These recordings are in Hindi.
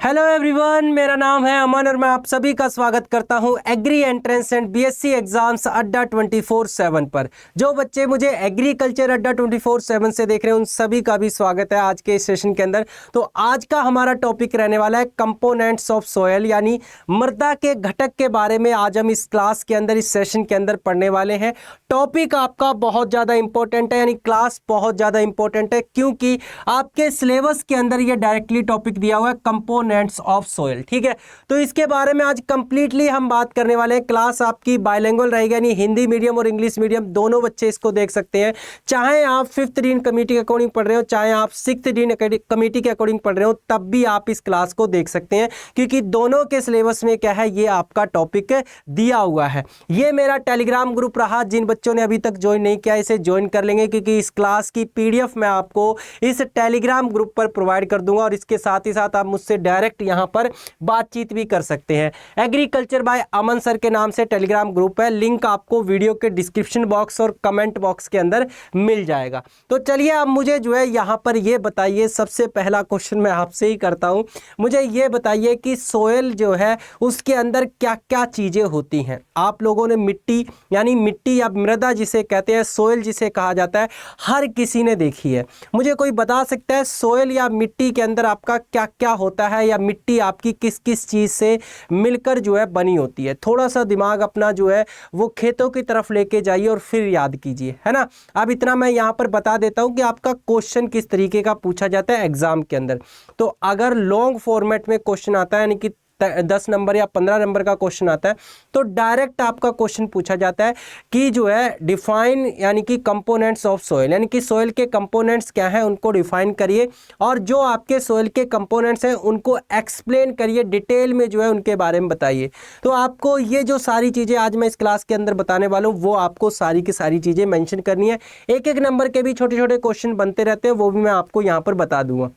हेलो एवरीवन, मेरा नाम है अमन और मैं आप सभी का स्वागत करता हूं agri entrance and BSc exams Adda 24/7 पर। जो बच्चे मुझे एग्रीकल्चर अड्डा 24/7 से देख रहे हैं उन सभी का भी स्वागत है आज के इस सेशन के अंदर। तो आज का हमारा टॉपिक रहने वाला है कंपोनेंट्स ऑफ सॉयल, यानी मृदा के घटक के बारे में आज हम इस क्लास के अंदर, इस सेशन के अंदर पढ़ने वाले हैं। टॉपिक आपका बहुत ज़्यादा इंपॉर्टेंट है, यानी क्लास बहुत ज़्यादा इंपॉर्टेंट है क्योंकि आपके सिलेबस के अंदर ये डायरेक्टली टॉपिक दिया हुआ है कंपोनेंट्स ऑफ सॉइल। ठीक है, तो इसके बारे में आज कंप्लीटली हम बात करने वाले हैं। क्लास आपकी बाइलिंगुअल रहेगी, यानी हिंदी मीडियम और इंग्लिश मीडियम दोनों बच्चे इसको देख सकते हैं। चाहे आप 5th डीन कमेटी के अकॉर्डिंग पढ़ रहे हो, चाहे आप 6th डीन कमेटी के अकॉर्डिंग पढ़ रहे हो, तब भी आप इस क्लास को देख सकते हैं क्योंकि दोनों के सिलेबस में क्या है, ये आपका टॉपिक दिया हुआ है। ये मेरा टेलीग्राम ग्रुप रहा, जिन बच्चों ने अभी तक ज्वाइन नहीं किया इसे ज्वाइन कर लेंगे क्योंकि इस क्लास की PDF मैं आपको इस टेलीग्राम ग्रुप पर प्रोवाइड कर दूंगा और इसके साथ ही साथ आप मुझसे डायरेक्ट यहाँ पर बातचीत भी कर सकते हैं। एग्रीकल्चर बाय अमन सर के नाम से टेलीग्राम ग्रुप है, लिंक आपको वीडियो के डिस्क्रिप्शन बॉक्स और कमेंट बॉक्स के अंदर मिल जाएगा। तो चलिए आप मुझे जो है यहाँ पर ये बताइए, सबसे पहला क्वेश्चन मैं आपसे ही करता हूँ, मुझे ये बताइए कि सोयल जो है उसके अंदर क्या क्या चीज़ें होती हैं। आप लोगों ने मिट्टी, यानी मिट्टी या मृदा जिसे कहते हैं, सोयल जिसे कहा जाता है, हर किसी ने देखी है। मुझे कोई बता सकता है सोयल या मिट्टी के अंदर आपका क्या क्या होता है, या मिट्टी आपकी किस किस चीज़ से मिलकर जो है बनी होती है? थोड़ा सा दिमाग अपना जो है वो खेतों की तरफ लेके जाइए और फिर याद कीजिए, है ना। अब इतना मैं यहाँ पर बता देता हूँ कि आपका क्वेश्चन किस तरीके का पूछा जाता है एग्जाम के अंदर। तो अगर लॉन्ग फॉर्मेट में क्वेश्चन आता है, यानी कि 10 नंबर या 15 नंबर का क्वेश्चन आता है, तो डायरेक्ट आपका क्वेश्चन पूछा जाता है कि जो है डिफाइन, यानी कि कंपोनेंट्स ऑफ सॉइल, यानी कि सॉइल के कंपोनेंट्स क्या हैं उनको डिफाइन करिए और जो आपके सॉइल के कंपोनेंट्स हैं उनको एक्सप्लेन करिए, डिटेल में जो है उनके बारे में बताइए। तो आपको ये जो सारी चीज़ें आज मैं इस क्लास के अंदर बताने वाला हूँ वो आपको सारी की सारी चीज़ें मेंशन करनी है। एक एक नंबर के भी छोटे छोटे क्वेश्चन बनते रहते हैं, वो भी मैं आपको यहाँ पर बता दूंगा।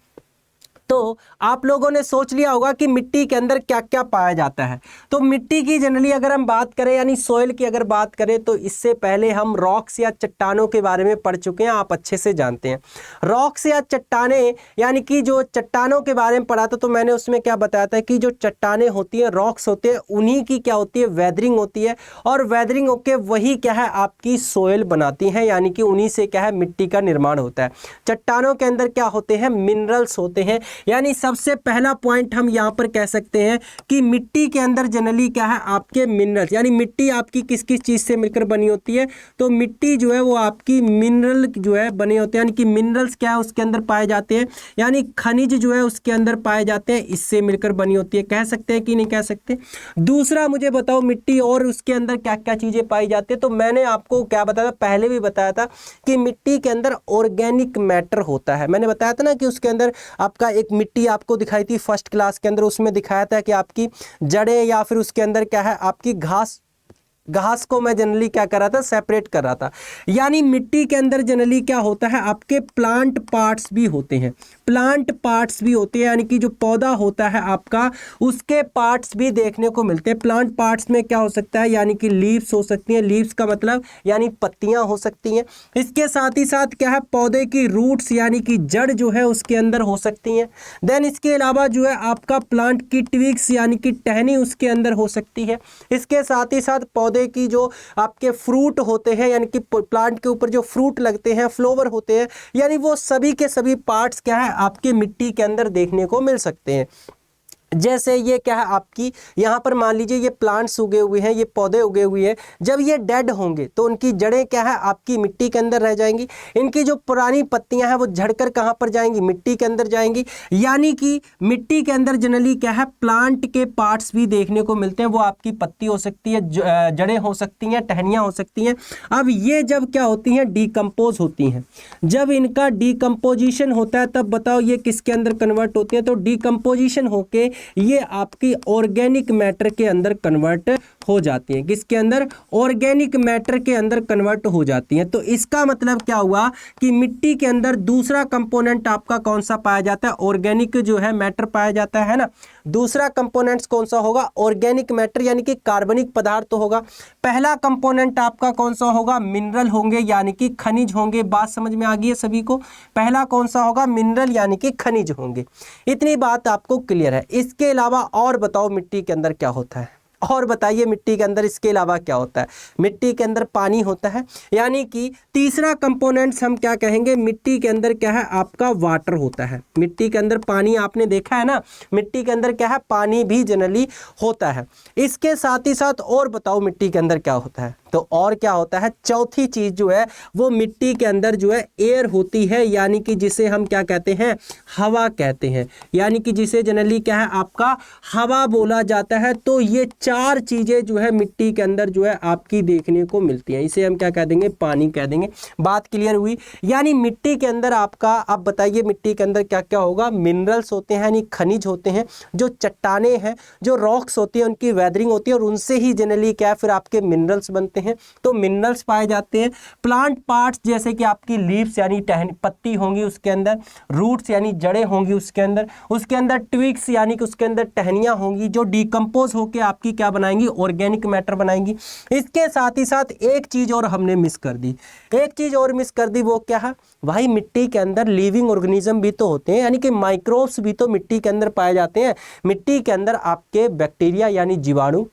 तो आप लोगों ने सोच लिया होगा कि मिट्टी के अंदर क्या क्या पाया जाता है। तो मिट्टी की जनरली अगर हम बात करें, यानी सोइल की अगर बात करें, तो इससे पहले हम रॉक्स या चट्टानों के बारे में पढ़ चुके हैं, आप अच्छे से जानते हैं। रॉक्स या चट्टाने, यानी कि जो चट्टानों के बारे में पढ़ा था तो मैंने उसमें क्या बताया था कि जो चट्टाने होती हैं, रॉक्स होते हैं, उन्हीं की क्या होती है, वेदरिंग होती है और वेदरिंग होके वही क्या है आपकी सोइल बनाती हैं, यानी कि उन्हीं से क्या है मिट्टी का निर्माण होता है। चट्टानों के अंदर क्या होते हैं, मिनरल्स होते हैं। यानी सबसे पहला पॉइंट हम यहां पर कह सकते हैं कि मिट्टी के अंदर जनरली क्या है आपके मिनरल्स, यानी मिट्टी आपकी किस किस चीज से मिलकर बनी होती है, तो मिट्टी जो है वो आपकी मिनरल जो है बने होते हैं, यानी कि मिनरल्स क्या है उसके अंदर पाए जाते हैं, यानी खनिज जो है उसके अंदर पाए जाते हैं, इससे मिलकर बनी होती है। कह सकते हैं कि नहीं कह सकते? दूसरा मुझे बताओ मिट्टी और उसके अंदर क्या क्या चीजें पाई जाती है। तो मैंने आपको क्या बताया था, पहले भी बताया था कि मिट्टी के अंदर ऑर्गेनिक मैटर होता है। मैंने बताया था ना कि उसके अंदर आपका एक मिट्टी आपको दिखाई थी फर्स्ट क्लास के अंदर, उसमें दिखाया था कि आपकी जड़ें या फिर उसके अंदर क्या है आपकी घास को मैं जनरली क्या कर रहा था, सेपरेट कर रहा था। यानी मिट्टी के अंदर जनरली क्या होता है, आपके प्लांट पार्ट्स भी होते हैं, प्लांट पार्ट्स भी होते हैं, यानी कि जो पौधा होता है आपका उसके पार्ट्स भी देखने को मिलते हैं। प्लांट पार्ट्स में क्या हो सकता है, यानी कि लीव्स हो सकती हैं, लीव्स का मतलब यानी पत्तियां हो सकती हैं। इसके साथ ही साथ क्या है, पौधे की रूट्स यानी कि जड़ जो है उसके अंदर हो सकती हैं। देन इसके अलावा जो है आपका प्लांट की ट्विग्स यानी कि टहनी उसके अंदर हो सकती है। इसके साथ ही साथ पौधे की जो आपके फ्रूट होते हैं, यानी कि प्लांट के ऊपर जो फ्रूट लगते हैं, फ्लावर होते हैं, यानी वो सभी के सभी पार्ट्स क्या है आपके मिट्टी के अंदर देखने को मिल सकते हैं। जैसे ये क्या है आपकी, यहाँ पर मान लीजिए ये प्लांट्स उगे हुए हैं, ये पौधे उगे हुए हैं, जब ये डेड होंगे तो उनकी जड़ें क्या है आपकी मिट्टी के अंदर रह जाएंगी। इनकी जो पुरानी पत्तियां हैं वो झड़कर कहाँ पर जाएंगी, मिट्टी के अंदर जाएंगी। यानी कि मिट्टी के अंदर जनरली क्या है प्लांट के पार्ट्स भी देखने को मिलते हैं। वो आपकी पत्ती हो सकती है, जड़ें हो सकती हैं, टहनियाँ हो सकती हैं। अब ये जब क्या होती हैं, डिकम्पोज होती हैं, जब इनका डिकम्पोजिशन होता है तब बताओ ये किसके अंदर कन्वर्ट होती है, तो डिकम्पोजिशन होके ये आपकी ऑर्गेनिक मैटर के अंदर कन्वर्ट हो जाती हैं। किसके अंदर, ऑर्गेनिक मैटर के अंदर कन्वर्ट हो जाती हैं। तो इसका मतलब क्या हुआ कि मिट्टी के अंदर दूसरा कंपोनेंट आपका कौन सा पाया जाता है, ऑर्गेनिक जो है मैटर पाया जाता है ना। दूसरा कंपोनेंट्स कौन सा होगा, ऑर्गेनिक मैटर यानी कि कार्बनिक पदार्थ होगा। पहला कंपोनेंट आपका कौन सा होगा, मिनरल होंगे यानी कि खनिज होंगे। बात समझ में आ गई है सभी को, पहला कौन सा होगा, मिनरल यानी कि खनिज होंगे। इतनी बात आपको क्लियर है। इसके अलावा और बताओ मिट्टी के अंदर क्या होता है, और बताइए मिट्टी के अंदर इसके अलावा क्या होता है। मिट्टी के अंदर पानी होता है, यानी कि तीसरा कंपोनेंट्स हम क्या कहेंगे, मिट्टी के अंदर क्या है आपका वाटर होता है। मिट्टी के अंदर पानी आपने देखा है ना, मिट्टी के अंदर क्या है, पानी भी जनरली होता है। इसके साथ ही साथ और बताओ मिट्टी के अंदर क्या होता है, तो और क्या होता है, चौथी चीज जो है वो मिट्टी के अंदर जो है एयर होती है, यानी कि जिसे हम क्या कहते हैं, हवा कहते हैं, यानी कि जिसे जनरली क्या है आपका हवा बोला जाता है। तो ये चार चीजें जो है मिट्टी के अंदर जो है आपकी देखने को मिलती हैं, इसे हम क्या कह देंगे, पानी कह देंगे। बात क्लियर हुई। यानी मिट्टी के अंदर आपका, आप बताइए मिट्टी के अंदर क्या क्या होगा, मिनरल्स होते हैं यानी खनिज होते हैं, जो चट्टाने हैं, जो रॉक्स होती हैं उनकी वेदरिंग होती है और उनसे ही जनरली क्या फिर आपके मिनरल्स बनते हैं, तो मिनरल्स पाए जाते हैं। प्लांट पार्ट्स जैसे कि आपकी लीव्स यानी पत्ती होंगी उसके अंदर, रूट्स यानी जड़ें होंगी उसके अंदर ट्विग्स यानी कि उसके अंदर टहनियां होंगी जो डिकम्पोज होकर आपकी क्या बनाएंगी, ऑर्गेनिक मैटर बनाएंगी। इसके साथ ही साथ एक चीज और हमने मिस कर दी, वो क्या है भाई, मिट्टी के अंदर लिविंग ऑर्गेनिज्म भी तो होते हैं, यानी कि माइक्रोब्स भी तो मिट्टी के अंदर पाए जाते हैं। मिट्टी के अंदर आपके बैक्टीरिया यानी जीवाणु,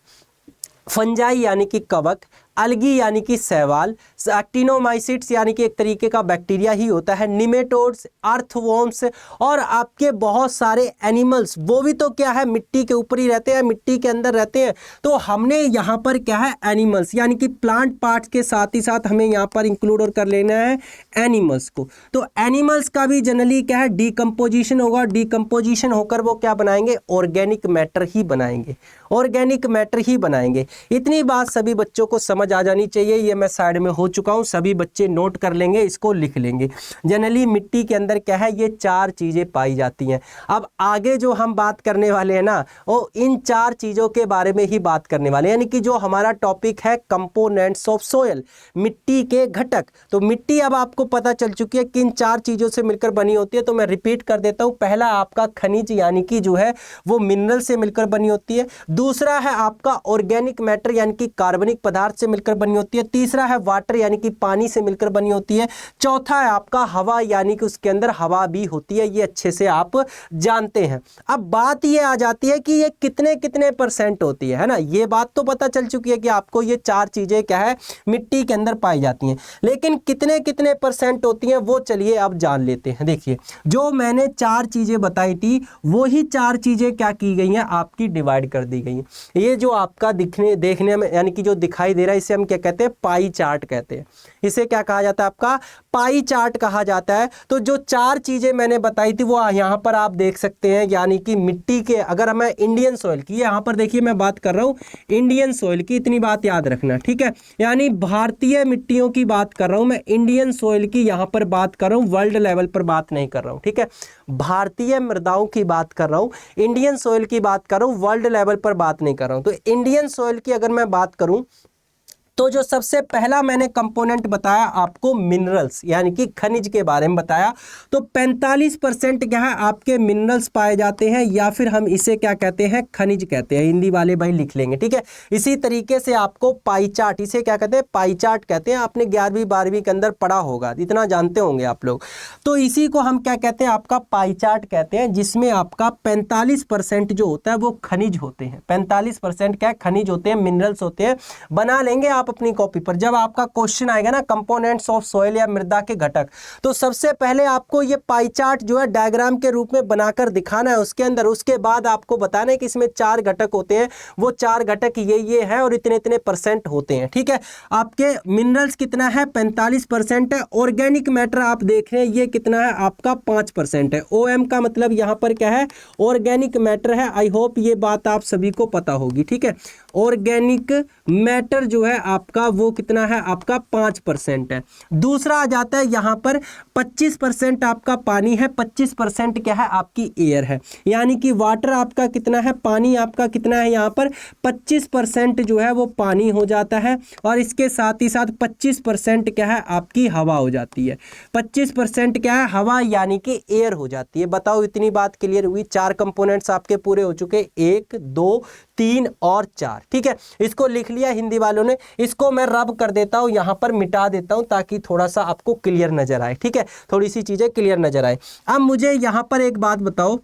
फंजाई यानी कि कवक, अलगी यानी कि शैवाल, एक्टिनोमाइसिट्स यानी कि एक तरीके का बैक्टीरिया ही होता है, निमेटोड्स, अर्थवॉर्म्स और आपके बहुत सारे एनिमल्स, वो भी तो क्या है मिट्टी के ऊपर ही रहते हैं, मिट्टी के अंदर रहते हैं। तो हमने यहाँ पर क्या है एनिमल्स यानी कि प्लांट पार्ट्स के साथ ही साथ हमें यहाँ पर इंक्लूड और कर लेना है एनिमल्स को। तो एनिमल्स का भी जनरली क्या है डिकम्पोजिशन होगा, डिकम्पोजिशन होकर वो क्या बनाएंगे, ऑर्गेनिक मैटर ही बनाएंगे, ऑर्गेनिक मैटर ही बनाएंगे। इतनी बात सभी बच्चों को समझ आ जानी चाहिए। ये मैं साइड में हो चुका हूँ, सभी बच्चे नोट कर लेंगे, इसको लिख लेंगे। जनरली मिट्टी के अंदर क्या है, ये चार चीजें पाई जाती हैं। अब आगे जो हम बात करने वाले हैं ना, वो इन चार चीजों के बारे में ही बात करने वाले हैं, यानी कि जो हमारा टॉपिक है कंपोनेंट्स ऑफ सोयल, मिट्टी के घटक। तो मिट्टी अब आपको पता चल चुकी है किन चार चीजों से मिलकर बनी होती है, तो मैं रिपीट कर देता हूँ। पहला आपका खनिज यानी कि जो है वो मिनरल से मिलकर बनी होती है। दूसरा है आपका ऑर्गेनिक मैटर यानी कि कार्बनिक पदार्थ से मिलकर बनी होती है। तीसरा है वाटर यानी कि पानी से मिलकर बनी होती है। चौथा है आपका हवा यानी कि उसके अंदर हवा भी होती है, ये अच्छे से आप जानते हैं। अब बात ये आ जाती है कि ये कितने कितने परसेंट होती है ना, ये बात तो पता चल चुकी है कि आपको ये चार चीजें क्या है मिट्टी के अंदर पाई जाती हैं, लेकिन कितने कितने परसेंट होती हैं वो चलिए अब जान लेते हैं। देखिए जो मैंने चार चीजें बताई थी वो ही चार चीजें क्या की गई हैं, आपकी डिवाइड कर दी गई हैं। ये जो आपका देखने में यानी कि जो दिखाई दे रहा है, इसे हम क्या कहते हैं, पाई चार्ट कहते हैं। इसे क्या कहा जाता है, आपका पाई चार्ट कहा जाता है। तो जो चार चीजें मैंने बताई थी वो यहाँ पर आप देख सकते हैं, यानी कि मिट्टी के, अगर मैं इंडियन सॉइल की, यहाँ पर देखिए मैं बात कर रहा हूँ इंडियन सॉइल की, इतनी बात याद रखना, ठीक है। यानी भारतीय मिट्टियों की बात कर रहा हूँ मैं, इंडियन सॉइल की यहाँ पर बात कर रहा हूँ, वर्ल्ड लेवल पर बात नहीं कर रहा हूँ, ठीक है। भारतीय मृदाओं की बात कर रहा हूँ, इंडियन सॉइल की बात कर रहा हूँ, वर्ल्ड लेवल पर बात नहीं कर रहा हूँ। तो इंडियन सॉइल की अगर मैं बात करूं तो जो सबसे पहला मैंने कंपोनेंट बताया आपको मिनरल्स यानी कि खनिज के बारे में बताया, तो 45% क्या है आपके मिनरल्स पाए जाते हैं, या फिर हम इसे क्या कहते हैं, खनिज कहते हैं। हिंदी वाले भाई लिख लेंगे, ठीक है। इसी तरीके से आपको पाई चार्ट, इसे क्या कहते हैं, पाई चार्ट कहते हैं। आपने 11वीं 12वीं के अंदर पढ़ा होगा, इतना जानते होंगे आप लोग। तो इसी को हम क्या कहते हैं, आपका पाई चार्ट कहते हैं, जिसमें आपका 45% जो होता है वो खनिज होते हैं। 45% क्या खनिज होते हैं, मिनरल्स होते हैं। बना लेंगे आप अपनी कॉपी पर, जब आपका क्वेश्चन आएगा ना कंपोनेंट्स ऑफ सॉइल या मृदा के घटक, तो सबसे पहले आपको ये पाई चार्ट जो है डायग्राम के रूप में बनाकर दिखाना है उसके अंदर। उसके बाद आपको बताना है कि इसमें चार घटक होते हैं, वो चार घटक ये है और इतने इतने परसेंट होते हैं, ठीक है। आपके मिनरल्स कितना है, 45% है। ऑर्गेनिक मैटर आप देख रहे हैं ये कितना है, आपका 5% है। OM का मतलब यहाँ पर क्या है, ऑर्गेनिक मैटर है। आई होप ये बात आप सभी को पता होगी, ठीक है। ऑर्गेनिक मैटर जो है आपका वो कितना है, आपका 5% है। दूसरा आ जाता है यहाँ पर 25% आपका पानी है, 25% क्या है, आपकी एयर है। यानी कि वाटर आपका कितना है, पानी आपका कितना है, यहाँ पर 25% जो है वो पानी हो जाता है, और इसके साथ ही साथ 25% क्या है, आपकी हवा हो जाती है। 25% क्या है, हवा यानी कि एयर हो जाती है। बताओ इतनी बात क्लियर हुई? 4 कंपोनेंट्स आपके पूरे हो चुके, 1 2 3 और 4। ठीक है, इसको लिख लिया हिंदी वालों ने। इसको मैं रब कर देता हूं, यहां पर मिटा देता हूं ताकि थोड़ा सा आपको क्लियर नजर आए। ठीक है, थोड़ी सी चीजें क्लियर नजर आए। अब मुझे यहां पर एक बात बताओ,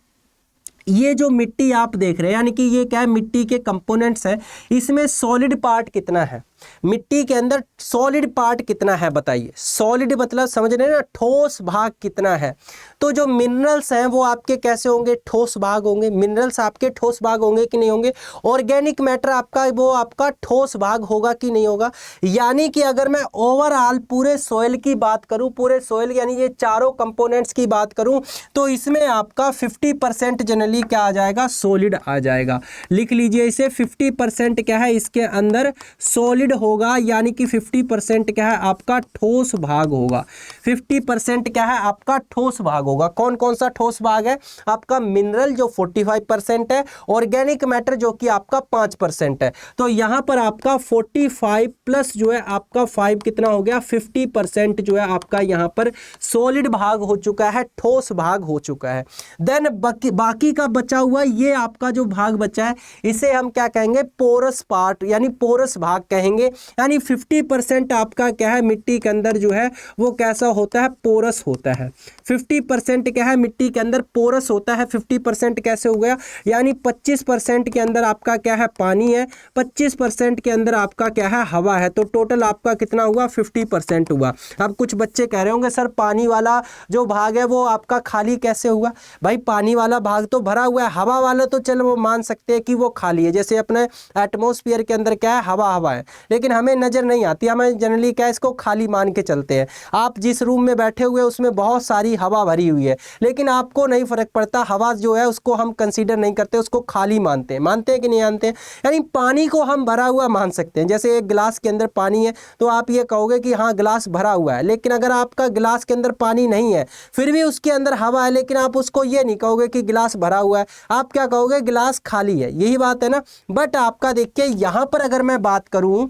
ये जो मिट्टी आप देख रहे हैं, यानी कि ये क्या है, मिट्टी के कंपोनेंट्स हैं, इसमें सॉलिड पार्ट कितना है, मिट्टी के अंदर सॉलिड पार्ट कितना है, बताइए। सॉलिड मतलब समझ रहे हैं ना, ठोस भाग कितना है। तो जो मिनरल्स हैं वो आपके कैसे होंगे, ठोस भाग होंगे। मिनरल्स आपके ठोस भाग होंगे कि नहीं होंगे। ऑर्गेनिक मैटर आपका वो आपका ठोस भाग होगा कि नहीं होगा। यानी कि अगर मैं ओवरऑल पूरे सॉइल की बात करूं, पूरे सॉइल यानी ये चारों कंपोनेंट्स की बात करूं, तो इसमें आपका 50% जनरली क्या आ जाएगा, सॉलिड आ जाएगा। लिख लीजिए इसे, 50% क्या है, इसके अंदर सॉलिड होगा, यानी कि 50% क्या है, आपका ठोस भाग होगा। 50% क्या है, आपका ठोस भाग होगा। कौन कौन सा ठोस भाग है, आपका मिनरल जो 45% है, ऑर्गेनिक मैटर जो कि आपका 5% है। तो यहां पर आपका 45 प्लस जो है आपका 5 कितना हो गया, 50% जो है आपका यहां पर सॉलिड भाग हो चुका है, ठोस भाग हो चुका है। देन बाकी का बचा हुआ ये आपका जो भाग बचा है, इसे हम क्या कहेंगे, पोरस पार्ट यानी पोरस भाग कहेंगे। यानी 50% आपका क्या है, मिट्टी के अंदर जो है वो कैसा होता है, पोरस होता है। 50% क्या है, मिट्टी के अंदर पोरस होता है। 50% कैसे हो गया, यानी 25% के अंदर आपका क्या है, पानी है, 25% के अंदर आपका क्या है, हवा है। तो टोटल आपका कितना हुआ, 50% हुआ। अब कुछ बच्चे कह रहे होंगे सर पानी वाला जो भाग है वो आपका खाली कैसे हुआ। भाई पानी वाला भाग तो भरा हुआ है, हवा वाला तो चलो वो मान सकते हैं कि वो खाली है। जैसे अपने एटमॉस्फेयर के अंदर क्या है, हवा है, लेकिन हमें नजर नहीं आती, हमें जनरली क्या है, इसको खाली मान के चलते हैं। आप जिस रूम में बैठे हुए उसमें बहुत सारी हवा भरी हुई है, लेकिन आपको नहीं फर्क पड़ता, हवा जो है उसको हम कंसीडर नहीं करते, उसको खाली मानते हैं कि नहीं मानते हैं। यानी पानी को हम भरा हुआ मान सकते हैं। जैसे एक गिलास के अंदर पानी है तो आप ये कहोगे कि हाँ गिलास भरा हुआ है, लेकिन अगर आपका गिलास के अंदर पानी नहीं है फिर भी उसके अंदर हवा है, लेकिन आप उसको ये नहीं कहोगे कि गिलास भरा हुआ है, आप क्या कहोगे, गिलास खाली है। यही बात है ना। बट आपका देखिए यहां पर अगर मैं बात करूं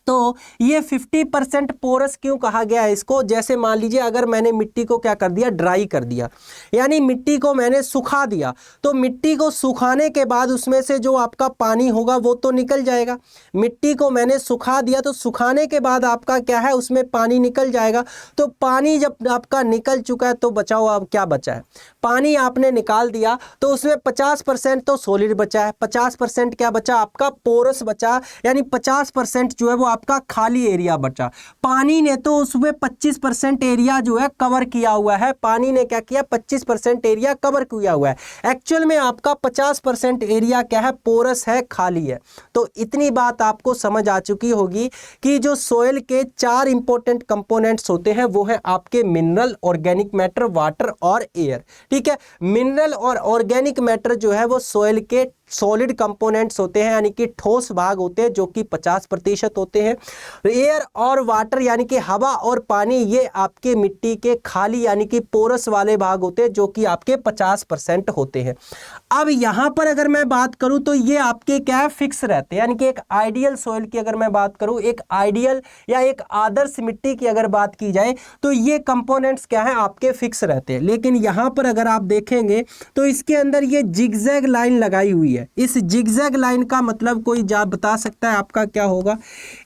तो ये 50% पोरस क्यों कहा गया है इसको। जैसे मान लीजिए अगर मैंने मिट्टी को क्या कर दिया, ड्राई कर दिया, यानी मिट्टी को मैंने सुखा दिया, तो मिट्टी को सुखाने के बाद उसमें से जो आपका पानी होगा वो तो निकल जाएगा। मिट्टी को मैंने सुखा दिया तो सुखाने के बाद आपका क्या है, उसमें पानी निकल जाएगा। तो पानी जब आपका निकल चुका है तो बचाओ अब क्या बचा है, पानी आपने निकाल दिया तो उसमें 50% तो सॉलिड बचा है, 50% क्या बचा, आपका पोरस बचा, यानी 50% जो है वो आपका खाली एरिया बचा। पानी ने तो उसमें 25% एरिया जो है कवर किया हुआ है, पानी ने क्या किया, 25% एरिया कवर किया हुआ है। एक्चुअल में आपका 50% एरिया क्या है, पोरस है, खाली है। तो इतनी बात आपको समझ आ चुकी होगी कि जो सोइल के 4 इंपॉर्टेंट कंपोनेंट्स होते हैं वो है आपके मिनरल, ऑर्गेनिक मैटर, वाटर और एयर। ठीक है, मिनरल और ऑर्गेनिक मैटर जो है वो सोइल के सॉलिड कंपोनेंट्स होते हैं, यानी कि ठोस भाग होते हैं जो कि 50% होते हैं। एयर और वाटर यानी कि हवा और पानी ये आपके मिट्टी के खाली यानी कि पोरस वाले भाग होते हैं जो कि आपके 50% होते हैं। अब यहां पर अगर मैं बात करूं तो ये आपके क्या है, फिक्स रहते हैं। यानी कि एक आइडियल सॉइल की अगर मैं बात करूं, एक आइडियल या एक आदर्श मिट्टी की अगर बात की जाए तो ये कंपोनेंट्स क्या है, आपके फिक्स रहते हैं। लेकिन यहां पर अगर आप देखेंगे तो इसके अंदर ये जिगजैग लाइन लगाई हुई है। इस जिगजैग लाइन का मतलब कोई जा बता सकता है आपका क्या होगा।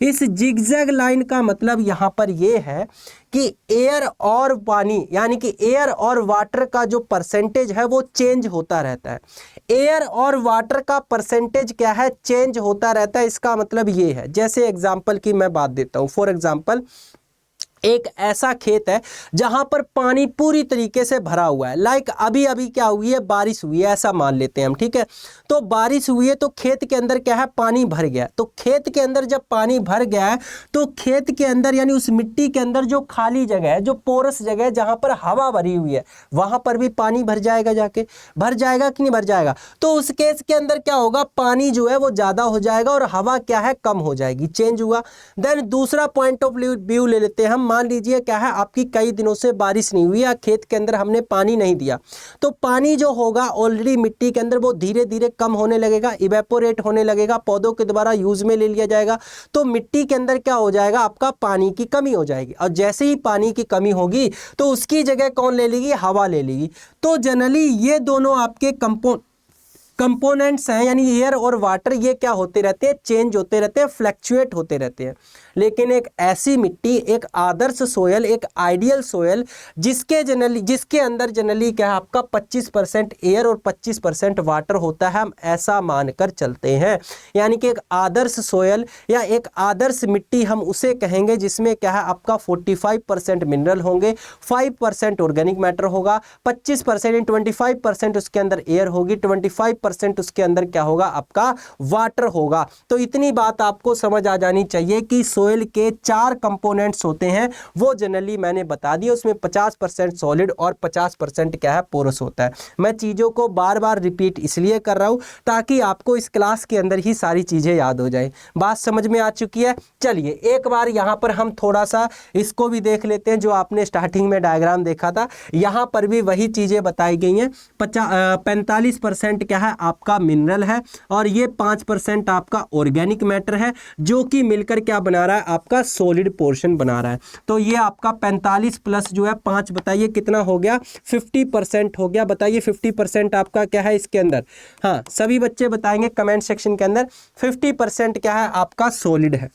इस जिगजैग लाइन का मतलब यहां पर यह है कि एयर और पानी यानी कि एयर और वाटर का जो परसेंटेज है वो चेंज होता रहता है। एयर और वाटर का परसेंटेज क्या है, चेंज होता रहता है। इसका मतलब ये है, जैसे एग्जांपल की मैं बात देता हूं। फॉर एग्जांपल एक ऐसा खेत है जहां पर पानी पूरी तरीके से भरा हुआ है। लाइक अभी अभी क्या हुई है, बारिश हुई है, ऐसा मान लेते हैं हम, ठीक है। तो बारिश हुई है तो खेत के अंदर क्या है, पानी भर गया। तो खेत के अंदर जब पानी भर गया है तो खेत के अंदर यानी उस मिट्टी के अंदर जो खाली जगह है, जो पोरस जगह है, जहां पर हवा भरी हुई है, वहां पर भी पानी भर जाएगा, जाके भर जाएगा कि नहीं भर जाएगा। तो उस केस के अंदर क्या होगा, पानी जो है वो ज्यादा हो जाएगा और हवा क्या है, कम हो जाएगी। चेंज हुआ। देन दूसरा पॉइंट ऑफ व्यू ले लेते हैं हम। मान लीजिए क्या है, आपकी कई दिनों से बारिश नहीं हुई या खेत के अंदर हमने पानी नहीं दिया, तो पानी जो होगा ऑलरेडी मिट्टी के अंदर वो धीरे धीरे कम होने लगेगा, इवेपोरेट होने लगेगा, पौधों के द्वारा यूज में ले लिया जाएगा। तो मिट्टी के अंदर क्या हो जाएगा, आपका पानी की कमी हो जाएगी। और जैसे ही पानी की कमी होगी तो उसकी जगह कौन ले लेगी, हवा ले लेगी। तो जनरली ये दोनों आपके कंपोनेंट्स हैं, यानी एयर और वाटर, ये क्या होते रहते हैं, चेंज होते रहते हैं, फ्लैक्चुएट होते रहते हैं। लेकिन एक ऐसी मिट्टी, एक आदर्श सोयल, एक आइडियल सोयल, जिसके अंदर जनरली क्या है, आपका 25% एयर और 25% वाटर होता है, हम ऐसा मानकर चलते हैं। यानी कि एक आदर्श सोयल या एक आदर्श मिट्टी हम उसे कहेंगे जिसमें क्या है, आपका 45% मिनरल होंगे, 5% ऑर्गेनिक मैटर होगा, 25% 25% उसके अंदर एयर होगी, 25% उसके अंदर क्या होगा, आपका वाटर होगा। तो इतनी बात आपको समझ आ जानी चाहिए कि सोइल के 4 कंपोनेंट्स होते हैं, वो जनरली मैंने बता दिए। उसमें 50% सॉलिड और 50% क्या है, पोरस होता है। मैं चीज़ों को बार बार रिपीट इसलिए कर रहा हूँ ताकि आपको इस क्लास के अंदर ही सारी चीज़ें याद हो जाए। बात समझ में आ चुकी है। चलिए एक बार यहाँ पर हम थोड़ा सा इसको भी देख लेते हैं, जो आपने स्टार्टिंग में डायग्राम देखा था। यहाँ पर भी वही चीज़ें बताई गई हैं। 45% क्या है, आपका मिनरल है और ये 5% आपका ऑर्गेनिक मैटर है, जो कि मिलकर क्या बना रहा है, आपका सॉलिड पोर्शन बना रहा है। तो ये आपका 45 प्लस जो है 5, बताइए कितना हो गया, 50% हो गया। बताइए 50% आपका क्या है इसके अंदर, हाँ सभी बच्चे बताएंगे कमेंट सेक्शन के अंदर। 50% क्या है, आपका सॉलिड है।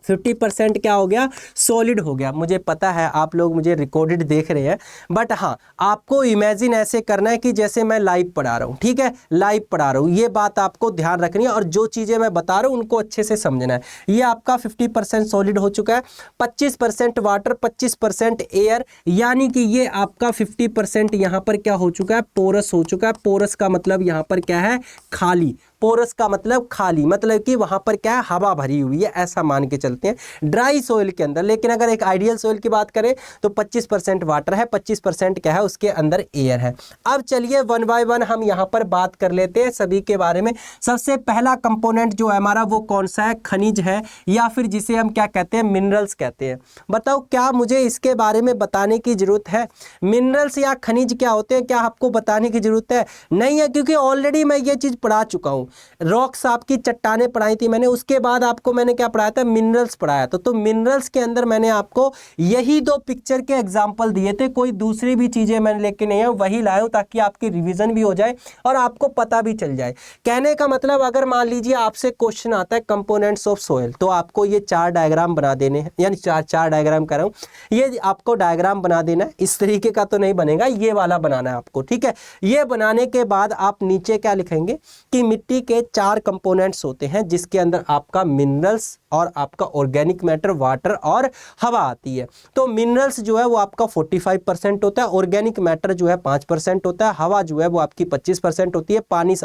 50% क्या हो गया, सॉलिड हो गया। मुझे पता है आप लोग मुझे रिकॉर्डेड देख रहे हैं, बट हाँ आपको इमेजिन ऐसे करना है कि जैसे मैं लाइव पढ़ा रहा हूँ, ठीक है, लाइव पढ़ा रहा हूँ। ये बात आपको ध्यान रखनी है और जो चीज़ें मैं बता रहा हूँ उनको अच्छे से समझना है। ये आपका 50% सॉलिड हो चुका है, 25% वाटर, 25% एयर, यानी कि ये आपका 50% यहाँ पर क्या हो चुका है, पोरस हो चुका है। पोरस का मतलब यहाँ पर क्या है, खाली। पोरस का मतलब खाली, मतलब कि वहां पर क्या है, हवा भरी हुई है, ऐसा मान के चलते हैं ड्राई सोइल के अंदर। लेकिन अगर एक आइडियल सोइल की बात करें तो 25% वाटर है, 25% क्या है, उसके अंदर एयर है। अब चलिए वन बाय वन हम यहाँ पर बात कर लेते हैं सभी के बारे में। सबसे पहला कंपोनेंट जो है हमारा, वो कौन सा है, खनिज है, या फिर जिसे हम क्या कहते हैं, मिनरल्स कहते हैं। बताओ क्या मुझे इसके बारे में बताने की जरूरत है, मिनरल्स या खनिज क्या होते हैं, क्या आपको बताने की जरूरत है? नहीं है, क्योंकि ऑलरेडी मैं ये चीज पढ़ा चुका हूँ। रॉक्स आपकी चट्टानें पढ़ाई थी मैंने, उसके बाद आपको मैंने क्या पढ़ाया था, मिनरल्स पढ़ाया था। तो मिनरल्स के अंदर मैंने आपको यही 2 पिक्चर के एग्जांपल दिए थे, कोई दूसरी भी चीजें मैंने लेके नहीं आया, वही लाया हूं ताकि आपकी रिवीजन भी हो जाए और आपको पता भी चल जाए। कहने का मतलब, अगर मान लीजिए आपसे क्वेश्चन आता है कंपोनेंट्स ऑफ सोइल, तो आपको ये 4 डायग्राम बना देने हैं, यानी चार डायग्राम कर रहा हूं, ये आपको डायग्राम बना देना है। इस तरीके का तो नहीं बनेगा, ये वाला बनाना है आपको, ठीक है। ये बनाने के बाद आप नीचे क्या लिखेंगे कि मिट्टी के 4 कंपोनेंट्स होते हैं, जिसके अंदर आपका मिनरल्स और आपका ऑर्गेनिक मैटर, वाटर और हवा आती है। तो मिनरल्स जो है वो आपका 45% होता है, ऑर्गेनिक मैटर जो है 5% होता है, हवा जो है वो आपकी 25% होती है,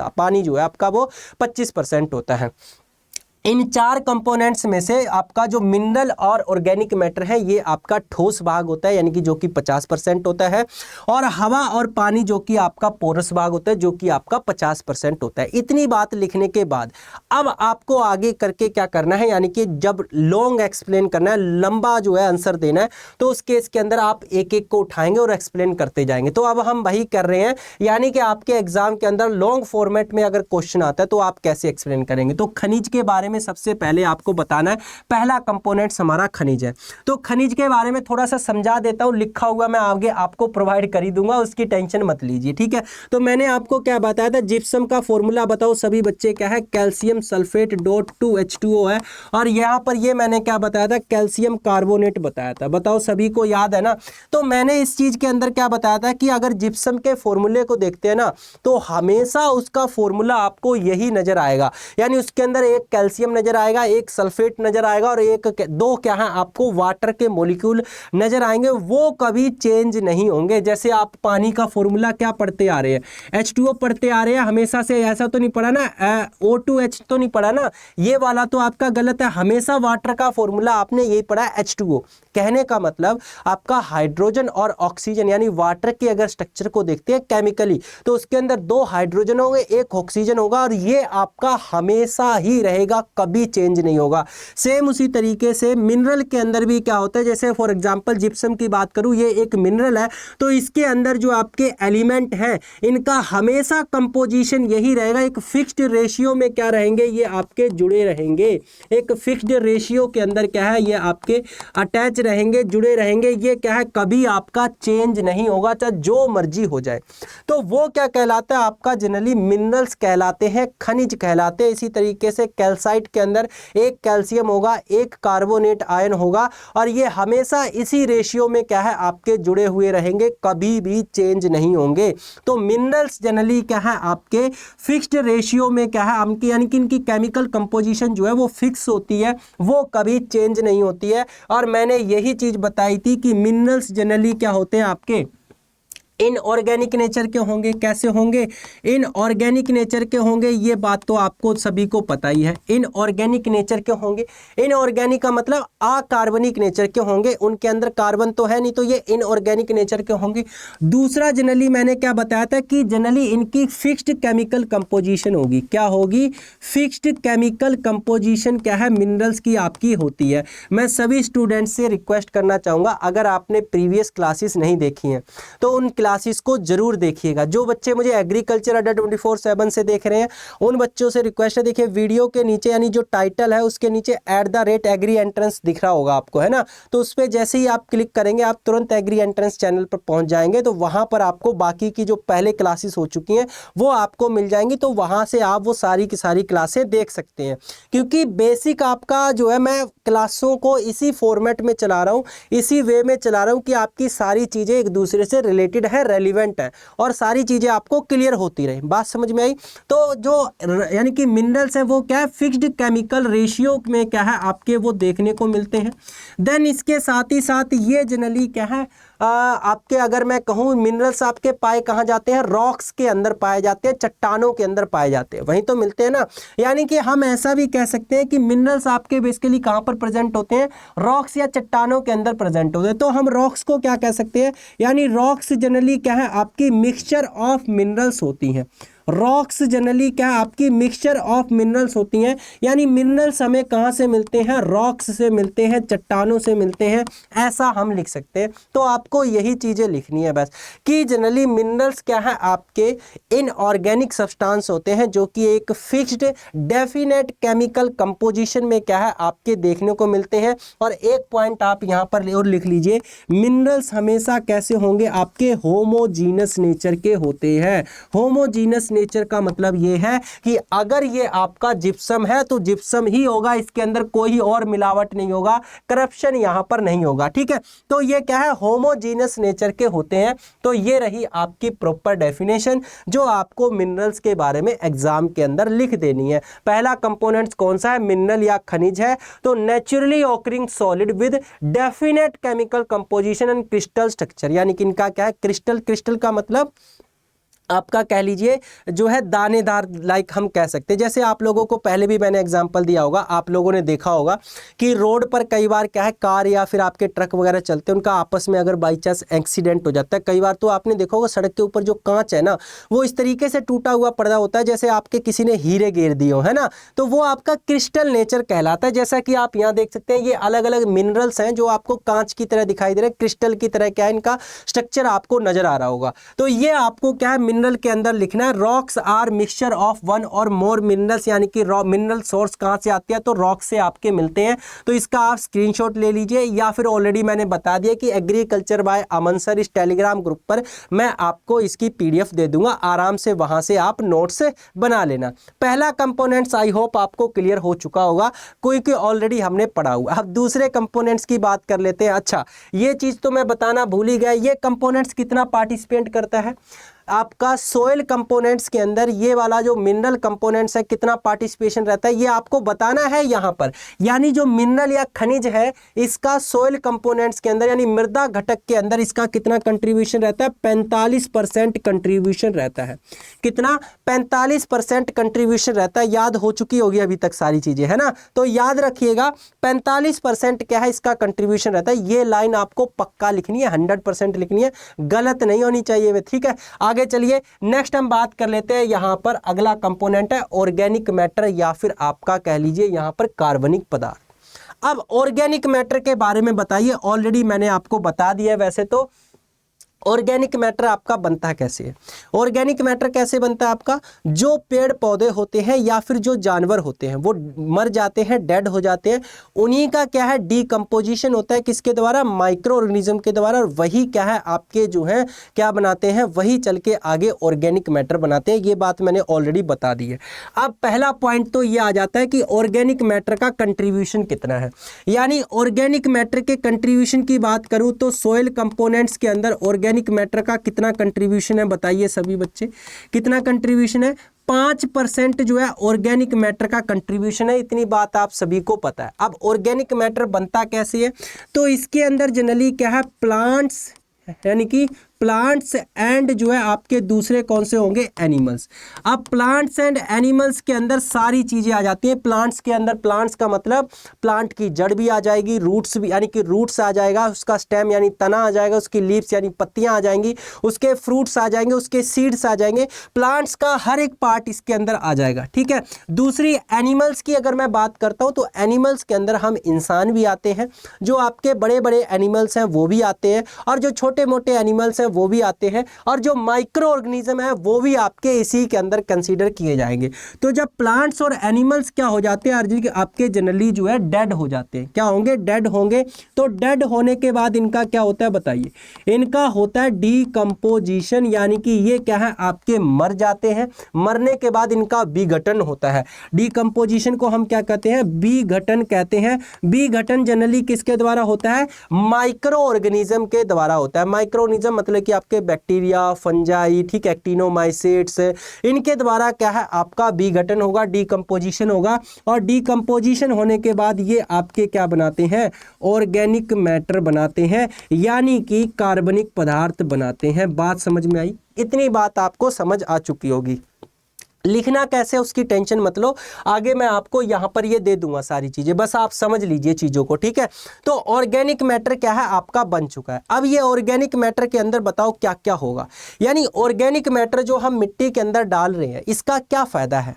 पानी जो है आपका वो 25% होता है। इन 4 कंपोनेंट्स में से आपका जो मिनरल और ऑर्गेनिक मैटर है, ये आपका ठोस भाग होता है, यानी कि जो कि 50% होता है, और हवा और पानी जो कि आपका पोरस भाग होता है, जो कि आपका 50% होता है। इतनी बात लिखने के बाद अब आपको आगे करके क्या करना है, यानी कि जब लॉन्ग एक्सप्लेन करना है, लंबा जो है आंसर देना है, तो उस केस के अंदर आप एक एक को उठाएंगे और एक्सप्लेन करते जाएंगे। तो अब हम वही कर रहे हैं, यानी कि आपके एग्जाम के अंदर लॉन्ग फॉर्मेट में अगर क्वेश्चन आता है तो आप कैसे एक्सप्लेन करेंगे। तो खनिज के बारे में सबसे पहले आपको बताना है, पहला कंपोनेंट्स हमारा खनिज है। तो खनिज के बारे में थोड़ा सा समझा देता हूं, लिखा हुआ मैं आगे आपको प्रोवाइड कर ही दूंगा, उसकी टेंशन मत लीजिए, ठीक है। तो मैंने आपको क्या बताया था, जिप्सम का फॉर्मूला बताओ सभी बच्चे, क्या है, कैल्शियम सल्फेट डॉट 2H2O है, और यहां पर ये मैंने क्या बताया था, कैल्शियम कार्बोनेट बताया था। बताओ सभी को याद है ना। तो मैंने इस चीज के अंदर क्या बताया था कि अगर जिप्सम के फॉर्मूले को देखते हैं ना, तो हमेशा उसका फॉर्मूला आपको यही नजर आएगा, यानी उसके अंदर एक कैल्शियम कैल्शियम नजर आएगा, एक सल्फेट नजर आएगा और दो क्या है आपको वाटर के मॉलिक्यूल नजर आएंगे, वो कभी चेंज नहीं होंगे। जैसे आप पानी का फॉर्मूला क्या पढ़ते आ रहे हैं, H2O पढ़ते आ रहे हैं हमेशा से, ऐसा तो नहीं पढ़ा ना, O2H तो नहीं पढ़ा ना, ये वाला तो आपका गलत है। हमेशा वाटर का फॉर्मूला आपने यही पढ़ा है H2O। कहने का मतलब आपका हाइड्रोजन और ऑक्सीजन, यानी वाटर के अगर स्ट्रक्चर को देखते हैं केमिकली तो उसके अंदर 2 हाइड्रोजन होंगे, 1 ऑक्सीजन होगा और ये आपका हमेशा ही रहेगा, कभी चेंज नहीं होगा। सेम उसी तरीके से मिनरल के अंदर भी क्या होता है, जैसे फॉर एग्जांपल जिप्सम की बात करूं, ये एक मिनरल है तो इसके अंदर जो आपके एलिमेंट हैं इनका हमेशा कंपोजिशन यही रहेगा, एक फिक्स्ड रेशियो में क्या रहेंगे, ये आपके जुड़े रहेंगे, एक फिक्स्ड रेशियो के अंदर क्या है, ये आपके अटैच रहेंगे, जुड़े रहेंगे, ये क्या है कभी आपका चेंज नहीं होगा, चाहे जो मर्जी हो जाए। तो वो क्या कहलाता है आपका, जनरली मिनरल्स कहलाते हैं, खनिज कहलाते हैं। इसी तरीके से कैल्साइट के अंदर एक कैल्शियम होगा, एक कार्बोनेट आयन होगा और ये हमेशा इसी रेशियो में क्या है आपके जुड़े हुए रहेंगे, कभी भी चेंज नहीं होंगे। तो मिनरल्स जनरली क्या है आपके फिक्स्ड रेशियो में क्या है आपकी, यानी कि इनकी केमिकल कंपोजिशन जो है वो फिक्स होती है, वो कभी चेंज नहीं होती है। और मैंने यही चीज बताई थी कि मिनरल्स जनरली क्या होते हैं आपके इनऑर्गेनिक नेचर के होंगे। कैसे होंगे, इनऑर्गेनिक नेचर के होंगे, ये बात तो आपको सभी को पता ही है। इनऑर्गेनिक नेचर के होंगे, इनऑर्गेनिक का मतलब अकार्बनिक नेचर के होंगे, उनके अंदर कार्बन तो है नहीं, तो ये इनऑर्गेनिक नेचर के होंगे। दूसरा जनरली मैंने क्या बताया था कि जनरली इनकी फिक्स्ड केमिकल कंपोजिशन होगी। क्या होगी, फिक्स्ड केमिकल कंपोजिशन क्या है मिनरल्स की आपकी होती है। मैं सभी स्टूडेंट्स से रिक्वेस्ट करना चाहूँगा, अगर आपने प्रीवियस क्लासेस नहीं देखी हैं तो उन क्लासेस को जरूर देखिएगा। जो बच्चे मुझे एग्रीकल्चर अड्डा 24/7 से देख रहे हैं उन बच्चों से रिक्वेस्ट है, देखिए वीडियो के नीचे यानी जो टाइटल है उसके नीचे @एग्री एंट्रेंस दिख रहा होगा आपको, है ना, तो उस पर जैसे ही आप क्लिक करेंगे आप तुरंत एग्री एंट्रेंस चैनल पर पहुंच जाएंगे। तो वहां पर आपको बाकी की जो पहले क्लासेस हो चुकी हैं वो आपको मिल जाएंगी, तो वहां से आप वो सारी की सारी क्लासें देख सकते हैं। क्योंकि बेसिक आपका जो है मैं क्लासों को इसी फॉर्मेट में चला रहा हूँ, इसी वे में चला रहा हूँ कि आपकी सारी चीज़ें एक दूसरे से रिलेटेड है, रेलिवेंट है और सारी चीजें आपको क्लियर होती रहे। बात समझ में आई। तो जो यानी कि मिनरल्स हैं वो क्या है फिक्स्ड केमिकल रेशियो में क्या है आपके वो देखने को मिलते हैं। देन इसके साथ ही साथ ये जनरली क्या है आपके, अगर मैं कहूँ मिनरल्स आपके पाए कहाँ जाते हैं, रॉक्स के अंदर पाए जाते हैं, चट्टानों के अंदर पाए जाते हैं, वहीं तो मिलते हैं ना। यानी कि हम ऐसा भी कह सकते हैं कि मिनरल्स आपके बेसिकली कहाँ पर प्रेजेंट होते हैं, रॉक्स या चट्टानों के अंदर प्रेजेंट होते हैं। तो हम रॉक्स को क्या कह सकते हैं, यानी रॉक्स जनरली क्या है आपकी मिक्सचर ऑफ मिनरल्स होती हैं। रॉक्स जनरली क्या आपकी मिक्सचर ऑफ मिनरल्स होती हैं, यानी मिनरल्स हमें कहाँ से मिलते हैं, रॉक्स से मिलते हैं, चट्टानों से मिलते हैं, ऐसा हम लिख सकते हैं। तो आपको यही चीज़ें लिखनी है बस कि जनरली मिनरल्स क्या है आपके इनऑर्गेनिक सब्सटेंस होते हैं जो कि एक फिक्स्ड डेफिनेट केमिकल कंपोजिशन में क्या है आपके देखने को मिलते हैं। और एक पॉइंट आप यहाँ पर और लिख लीजिए, मिनरल्स हमेशा कैसे होंगे आपके होमोजीनस नेचर के होते हैं। होमोजीनस नेचर का मतलब ये है कि अगर ये आपका जिप्सम है तो जिप्सम ही होगा, इसके अंदर कोई और मिलावट नहीं होगा, करप्शन यहां पर नहीं होगा, ठीक है। तो ये क्या है होमोजीनस नेचर के होते हैं। तो ये रही आपकी प्रॉपर डेफिनेशन जो आपको मिनरल्स के बारे में एग्जाम के अंदर लिख देनी है। पहला कंपोनेंट्स कौन सा है, मिनरल या खनिज है, तो naturally occurring solid with definite chemical composition and crystal structure, यानी कि इनका क्या है क्रिस्टल, क्रिस्टल का मतलब आपका कह लीजिए जो है दानेदार, लाइक हम कह सकते हैं। जैसे आप लोगों को पहले भी मैंने एग्जांपल दिया होगा, आप लोगों ने देखा होगा कि रोड पर कई बार क्या है कार या फिर आपके ट्रक वगैरह चलते हैं, उनका आपस में अगर बाई चांस एक्सीडेंट हो जाता है, कई बार तो आपने देखा होगा सड़क के ऊपर जो कांच है ना वो इस तरीके से टूटा हुआ पड़ा होता है जैसे आपके किसी ने हीरे गिर दिए हो, है ना, तो वो आपका क्रिस्टल नेचर कहलाता है। जैसा कि आप यहाँ देख सकते हैं ये अलग अलग मिनरल्स हैं जो आपको कांच की तरह दिखाई दे रहे हैं, क्रिस्टल की तरह क्या है इनका स्ट्रक्चर आपको नजर आ रहा होगा। तो ये आपको क्या है मिनरल के अंदर लिखना है। Rocks are mixture of one और मोर मिनरल्स, यानी कि मिनरल सोर्स कहां से आती है, तो रॉक से आपके मिलते हैं। तो इसका आप स्क्रीनशॉट ले लीजिए या फिर ऑलरेडी मैंने बता दिया कि एग्रीकल्चर बाय अमन सर इस टेलीग्राम ग्रुप पर मैं आपको इसकी पीडीएफ दे दूंगा, आराम से वहां से आप नोट्स बना लेना। पहला कंपोनेंट्स आई होप आपको क्लियर हो चुका होगा क्योंकि ऑलरेडी हमने पढ़ा हुआ। अब दूसरे कंपोनेंट्स की बात कर लेते हैं। अच्छा ये चीज तो मैं बताना भूल ही गया, ये कंपोनेंट्स कितना पार्टिसिपेट करता है। आपका सोइल कंपोनेंट्स के अंदर ये वाला जो मिनरल कंपोनेंट्स है कितना पार्टिसिपेशन रहता है ये आपको बताना है यहाँ पर। यानी जो मिनरल या खनिज है इसका सोइल कंपोनेंट्स के अंदर यानी मृदा घटक के अंदर इसका कितना कंट्रीब्यूशन रहता है, 45% कंट्रीब्यूशन रहता है। कितना, 45% कंट्रीब्यूशन रहता है। याद हो चुकी होगी अभी तक सारी चीजें, है ना। तो याद रखिएगा 45% क्या है इसका कंट्रीब्यूशन रहता है। ये लाइन आपको पक्का लिखनी है, 100% लिखनी है, गलत नहीं होनी चाहिए वे, ठीक है। आगे चलिए नेक्स्ट हम बात कर लेते हैं। यहां पर अगला कंपोनेंट है ऑर्गेनिक मैटर या फिर आपका कह लीजिए यहां पर कार्बनिक पदार्थ। अब ऑर्गेनिक मैटर के बारे में बताइए, ऑलरेडी मैंने आपको बता दिया है। वैसे तो ऑर्गेनिक मैटर आपका बनता कैसे है, ऑर्गेनिक मैटर कैसे बनता है आपका, जो पेड़ पौधे होते हैं या फिर जो जानवर होते हैं वो मर जाते हैं, डेड हो जाते हैं, उन्हीं का क्या है डीकम्पोजिशन होता है। किसके द्वारा, माइक्रो ऑर्गेनिज्म के द्वारा। और वही क्या है आपके जो है क्या बनाते हैं, वही चल के आगे ऑर्गेनिक मैटर बनाते हैं। ये बात मैंने ऑलरेडी बता दी है। अब पहला पॉइंट तो ये आ जाता है कि ऑर्गेनिक मैटर का कंट्रीब्यूशन कितना है। यानी ऑर्गेनिक मैटर के कंट्रीब्यूशन की बात करूं तो सोइल कंपोनेंट्स के अंदर ऑर्गेनिक मैटर का कितना कंट्रीब्यूशन है, बताइए सभी बच्चे, कितना कंट्रीब्यूशन है। 5% जो है ऑर्गेनिक मैटर का कंट्रीब्यूशन है। इतनी बात आप सभी को पता है। अब ऑर्गेनिक मैटर बनता कैसे है, तो इसके अंदर जनरली क्या है, प्लांट्स यानी कि प्लांट्स एंड जो है आपके दूसरे कौन से होंगे, एनिमल्स। अब प्लांट्स एंड एनिमल्स के अंदर सारी चीजें आ जाती हैं। प्लांट्स के अंदर, प्लांट्स का मतलब प्लांट की जड़ भी आ जाएगी, रूट्स भी यानी कि रूट्स आ जाएगा, उसका स्टेम यानी तना आ जाएगा, उसकी लीव्स यानी पत्तियां आ जाएंगी, उसके फ्रूट्स आ जाएंगे, उसके सीड्स आ जाएंगे। प्लांट्स का हर एक पार्ट इसके अंदर आ जाएगा, ठीक है। दूसरी एनिमल्स की अगर मैं बात करता हूं तो एनिमल्स के अंदर हम इंसान भी आते हैं, जो आपके बड़े बड़े एनिमल्स हैं वो भी आते हैं, और जो छोटे मोटे एनिमल्स हैं वो भी आते हैं, और जो माइक्रो ऑर्गेनिज्म है वो भी आपके इसी के अंदर कंसीडर किए जाएंगे। तो जब प्लांट्स और एनिमल्स क्या हो जाते हैं आपके जनरली जो है डेड हो जाते हैं, क्या होंगे, डेड होंगे। तो डेड होने के बाद इनका क्या होता है बताइए, इनका होता है डीकंपोजिशन, यानी कि ये क्या है आपके मर जाते हैं। मरने के बाद इनका विघटन होता है। डीकंपोजिशन को हम क्या कहते हैं, विघटन कहते हैं। विघटन जनरली किसके द्वारा होता है, माइक्रो ऑर्गेनिज्म के द्वारा होता है। माइक्रो ऑर्गेनिज्म मतलब कि आपके बैक्टीरिया, फंजाई, ठीक, एक्टिनोमाइसेट्स, इनके द्वारा क्या है आपका विघटन होगा, डीकंपोजिशन होगा। और डीकंपोजिशन होने के बाद ये आपके क्या बनाते हैं, ऑर्गेनिक मैटर बनाते हैं, यानी कि कार्बनिक पदार्थ बनाते हैं। बात समझ में आई, इतनी बात आपको समझ आ चुकी होगी। लिखना कैसे उसकी टेंशन मत लो, आगे मैं आपको यहां पर ये दे दूंगा सारी चीजें, बस आप समझ लीजिए चीजों को, ठीक है। तो ऑर्गेनिक मैटर क्या है आपका बन चुका है। अब ये ऑर्गेनिक मैटर के अंदर बताओ क्या क्या होगा। यानी ऑर्गेनिक मैटर जो हम मिट्टी के अंदर डाल रहे हैं इसका क्या फायदा है,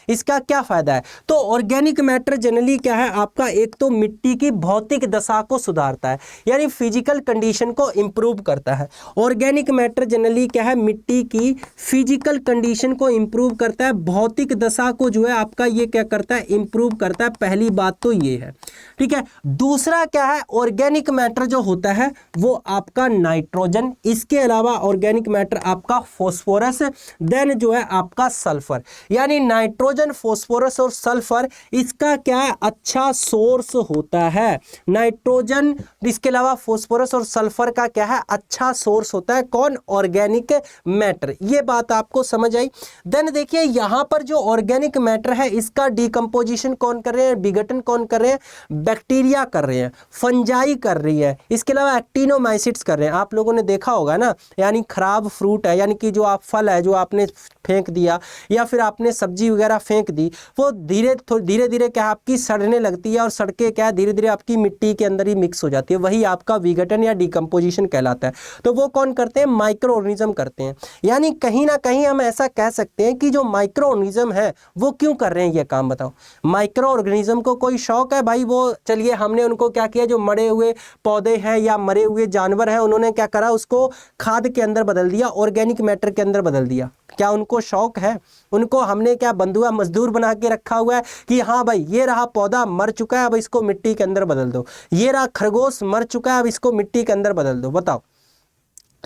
इसका क्या फायदा है। तो ऑर्गेनिक मैटर जनरली क्या है आपका, एक तो मिट्टी की भौतिक दशा को सुधारता है, यानी फिजिकल कंडीशन को इंप्रूव करता है। ऑर्गेनिक मैटर जनरली क्या है, मिट्टी की फिजिकल कंडीशन को इंप्रूव करता है, भौतिक दशा को जो है आपका ये क्या करता है, इंप्रूव करता है। पहली बात तो ये है, ठीक है। दूसरा क्या है, ऑर्गेनिक मैटर जो होता है वो आपका नाइट्रोजन, इसके अलावा ऑर्गेनिक मैटर आपका फॉस्फोरस, देन जो है आपका सल्फर। यानी नाइट्रोजन, फॉस्फोरस और सल्फर इसका क्या है, अच्छा सोर्स होता है। नाइट्रोजन, इसके अलावा फॉस्फोरस और सल्फर का क्या है, अच्छा सोर्स होता है। कौन, ऑर्गेनिक मैटर। ये बात आपको समझ आई। देन देखिए यहां पर जो ऑर्गेनिक मैटर है इसका डीकंपोजिशन कौन कर रहे हैं, विघटन कौन कर रहे हैं, बैक्टीरिया कर रहे हैं, फंजाई कर रही है, इसके अलावा एक्टिनोमाइसिट्स कर रहे हैं। आप लोगों ने देखा होगा ना, यानी खराब फ्रूट है, यानी कि जो आप फल है जो आपने फेंक दिया या फिर आपने सब्जी वगैरह फेंक दी, वो धीरे धीरे क्या आपकी सड़ने लगती है, और सड़के क्या धीरे धीरे आपकी मिट्टी के अंदर ही मिक्स हो जाती है। वही आपका विघटन या डीकंपोजिशन कहलाता है। तो वो कौन करते हैं, माइक्रो ऑर्गेनिज्म करते हैं। यानी कहीं ना कहीं हम ऐसा कह सकते हैं कि जो माइक्रो ऑर्गेनिज्म है वो क्यों कर रहे हैं ये काम, बताओ। माइक्रो ऑर्गेनिज्म को कोई शौक है भाई, वो चलिए हमने उनको क्या किया, जो मरे हुए पौधे हैं या मरे हुए जानवर हैं उन्होंने क्या करा, उसको खाद के अंदर बदल दिया, ऑर्गेनिक मैटर के अंदर बदल दिया। क्या उनको शौक है, उनको हमने क्या बंधुआ मजदूर बना के रखा हुआ है कि हाँ भाई ये रहा पौधा मर चुका है अब इसको मिट्टी के अंदर बदल दो, ये रहा खरगोश मर चुका है अब इसको मिट्टी के अंदर बदल दो, बताओ।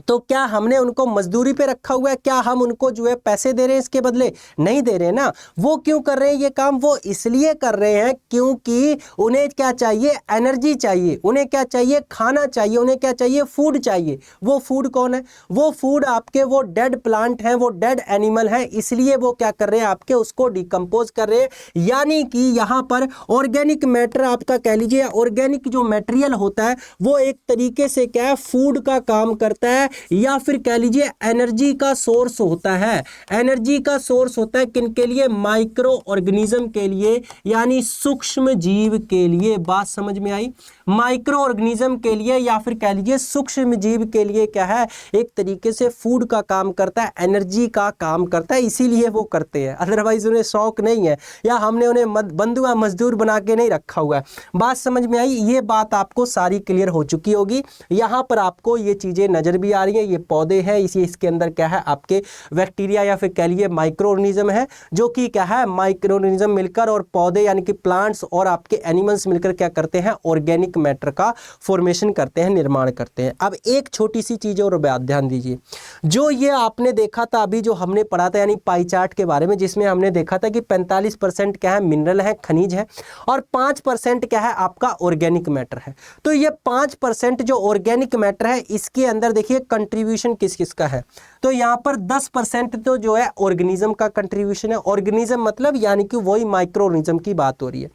तो क्या हमने उनको मजदूरी पे रखा हुआ है? क्या हम उनको जो है पैसे दे रहे हैं इसके बदले? नहीं दे रहे हैं ना। वो क्यों कर रहे हैं ये काम? वो इसलिए कर रहे हैं क्योंकि उन्हें क्या चाहिए? एनर्जी चाहिए। उन्हें क्या चाहिए? खाना चाहिए। उन्हें क्या चाहिए? फूड चाहिए। वो फूड कौन है? वो फूड आपके वो डेड प्लांट हैं, वो डेड एनिमल हैं, इसलिए वो क्या कर रहे हैं? आपके उसको डिकम्पोज कर रहे हैं। यानी कि यहाँ पर ऑर्गेनिक मैटर आपका कह लीजिए, ऑर्गेनिक जो मटेरियल होता है वो एक तरीके से क्या है? फूड का काम करता है, या फिर कह लीजिए एनर्जी का सोर्स होता है। एनर्जी का सोर्स होता है किनके लिए? माइक्रो ऑर्गेनिज्म के लिए, यानी सूक्ष्म जीव के लिए। बात समझ में आई? माइक्रो ऑर्गेनिज्म के लिए या फिर कह लीजिए सूक्ष्म जीव के लिए क्या है? एक तरीके से फूड का काम करता है, एनर्जी का काम करता है, इसीलिए वो करते हैं। अदरवाइज उन्हें शौक नहीं है, या हमने उन्हें बंधुआ मजदूर बना के नहीं रखा हुआ है। बात समझ में आई? ये बात आपको सारी क्लियर हो चुकी होगी। यहाँ पर आपको ये चीजें नजर भी आ रही है। ये पौधे हैं, इसके अंदर क्या है? आपके बैक्टीरिया या फिर कह लीजिए माइक्रो ऑर्गेनिज्म है, जो कि क्या है? माइक्रो ऑर्गेनिज्म मिलकर और पौधे यानी कि प्लांट्स और आपके एनिमल्स मिलकर क्या करते हैं? ऑर्गेनिक मैटर का फॉर्मेशन करते हैं, निर्माण करते हैं। अब एक छोटी सी चीज और ध्यान दीजिए, जो ये आपने देखा था अभी, जो हमने पढ़ा था यानी पाई चार्ट के बारे में, जिसमें हमने देखा था कि 45% क्या है? मिनरल है, खनिज है, और 5% क्या है? आपका ऑर्गेनिक मैटर है। तो ये 5% जो ऑर्गेनिक मैटर है, इसके अंदर देखिए कंट्रीब्यूशन किस किस का है। तो यहाँ पर 10% तो जो है ऑर्गेनिज्म का कंट्रीब्यूशन है। ऑर्गेनिज्म मतलब यानी कि वही माइक्रो ऑर्गेनिज्म की बात हो रही है।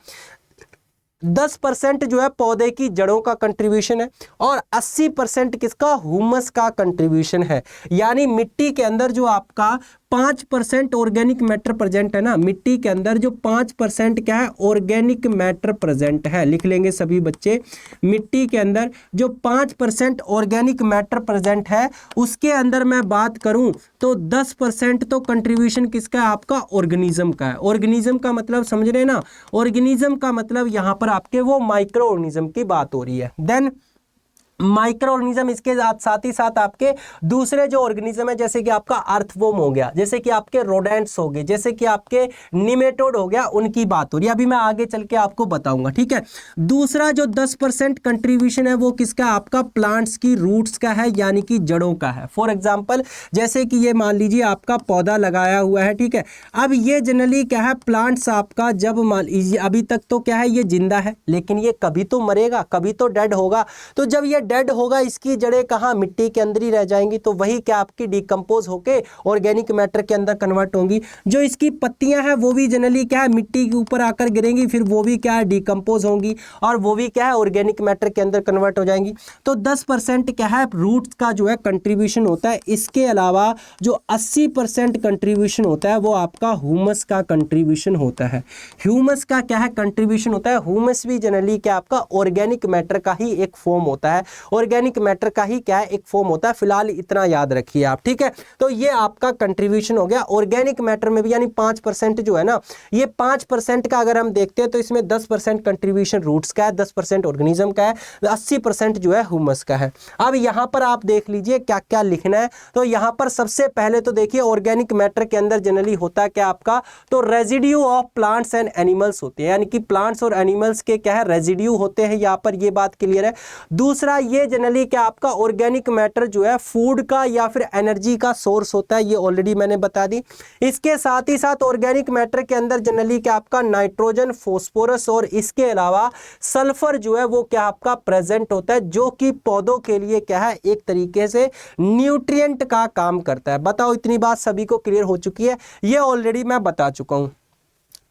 10% जो है पौधे की जड़ों का कंट्रीब्यूशन है, और 80% किसका? ह्यूमस का कंट्रीब्यूशन है। यानी मिट्टी के अंदर जो आपका 5% ऑर्गेनिक मैटर प्रेजेंट है ना, मिट्टी के अंदर जो 5% क्या है? ऑर्गेनिक मैटर प्रेजेंट है। लिख लेंगे सभी बच्चे, मिट्टी के अंदर जो 5% ऑर्गेनिक मैटर प्रेजेंट है, उसके अंदर मैं बात करूं तो 10% तो कंट्रीब्यूशन किसका है? आपका ऑर्गेनिज्म का है। ऑर्गेनिज्म का मतलब समझ रहे हैं ना? ऑर्गेनिज्म का मतलब यहां पर आपके वो माइक्रो ऑर्गेनिज्म की बात हो रही है। देन माइक्रो ऑर्गेनिज्म, इसके साथ ही साथ आपके दूसरे जो ऑर्गेनिज्म है, जैसे कि आपका अर्थवॉर्म हो गया, जैसे कि आपके रोडेंट्स हो गए, जैसे कि आपके निमेटोड हो गया, उनकी बात हो रही है। अभी मैं आगे चल के आपको बताऊंगा, ठीक है। दूसरा जो 10% कंट्रीब्यूशन है वो किसका? आपका प्लांट्स की रूट्स का है, यानी कि जड़ों का है। फॉर एग्जाम्पल जैसे कि ये मान लीजिए आपका पौधा लगाया हुआ है, ठीक है। अब ये जनरली क्या है? प्लांट्स आपका जब मान लीजिए अभी तक तो क्या है? ये जिंदा है, लेकिन ये कभी तो मरेगा, कभी तो डेड होगा। तो जब ये डेड होगा, इसकी जड़ें कहाँ? मिट्टी के अंदर ही रह जाएंगी। तो वही क्या आपकी डिकम्पोज होके ऑर्गेनिक मैटर के अंदर कन्वर्ट होंगी। जो इसकी पत्तियां हैं वो भी जनरली क्या है? मिट्टी के ऊपर आकर गिरेंगी, फिर वो भी क्या है? डिकम्पोज होंगी, और वो भी क्या है? ऑर्गेनिक मैटर के अंदर कन्वर्ट हो जाएंगी। तो 10% क्या है? रूट्स का जो है कंट्रीब्यूशन होता है। इसके अलावा जो 80% कंट्रीब्यूशन होता है वो आपका ह्यूमस का कंट्रीब्यूशन होता है। ह्यूमस का क्या है? कंट्रीब्यूशन होता है। ह्यूमस भी जनरली क्या आपका ऑर्गेनिक मैटर का ही एक फॉर्म होता है, ऑर्गेनिक मैटर का ही क्या है? एक फॉर्म होता है। फिलहाल इतना याद रखिए आप, ठीक है। तो ये आपका कंट्रीब्यूशन हो गया ऑर्गेनिक मैटर में भी, यानी 5% जो है ना, ये 5% का अगर हम देखते हैं तो इसमें 10% कंट्रीब्यूशन रूट्स का है, 10% ऑर्गेनिज्म का है, 80% जो है ह्यूमस का है। अब यहां पर आप देख लीजिए क्या क्या लिखना है। तो यहां पर सबसे पहले तो देखिए ऑर्गेनिक मैटर के अंदर जनरली होता है क्या आपका? तो residue of plants and animals होते हैं, यानी कि प्लांट्स और एनिमल्स के क्या है? रेजिड्यू होते हैं। यहां पर ये बात क्लियर है। दूसरा, ये जनरली क्या आपका ऑर्गेनिक मैटर जो है फूड का या फिर एनर्जी का सोर्स होता है, ये ऑलरेडी मैंने बता दी। इसके साथ ही साथ ऑर्गेनिक मैटर के अंदर जनरली क्या आपका? नाइट्रोजन, फास्फोरस और इसके अलावा सल्फर जो है वो क्या आपका प्रेजेंट होता है, जो कि पौधों के लिए क्या है? एक तरीके से न्यूट्रिएंट का काम करता है। बताओ, इतनी बात सभी को क्लियर हो चुकी है? ये ऑलरेडी मैं बता चुका हूं।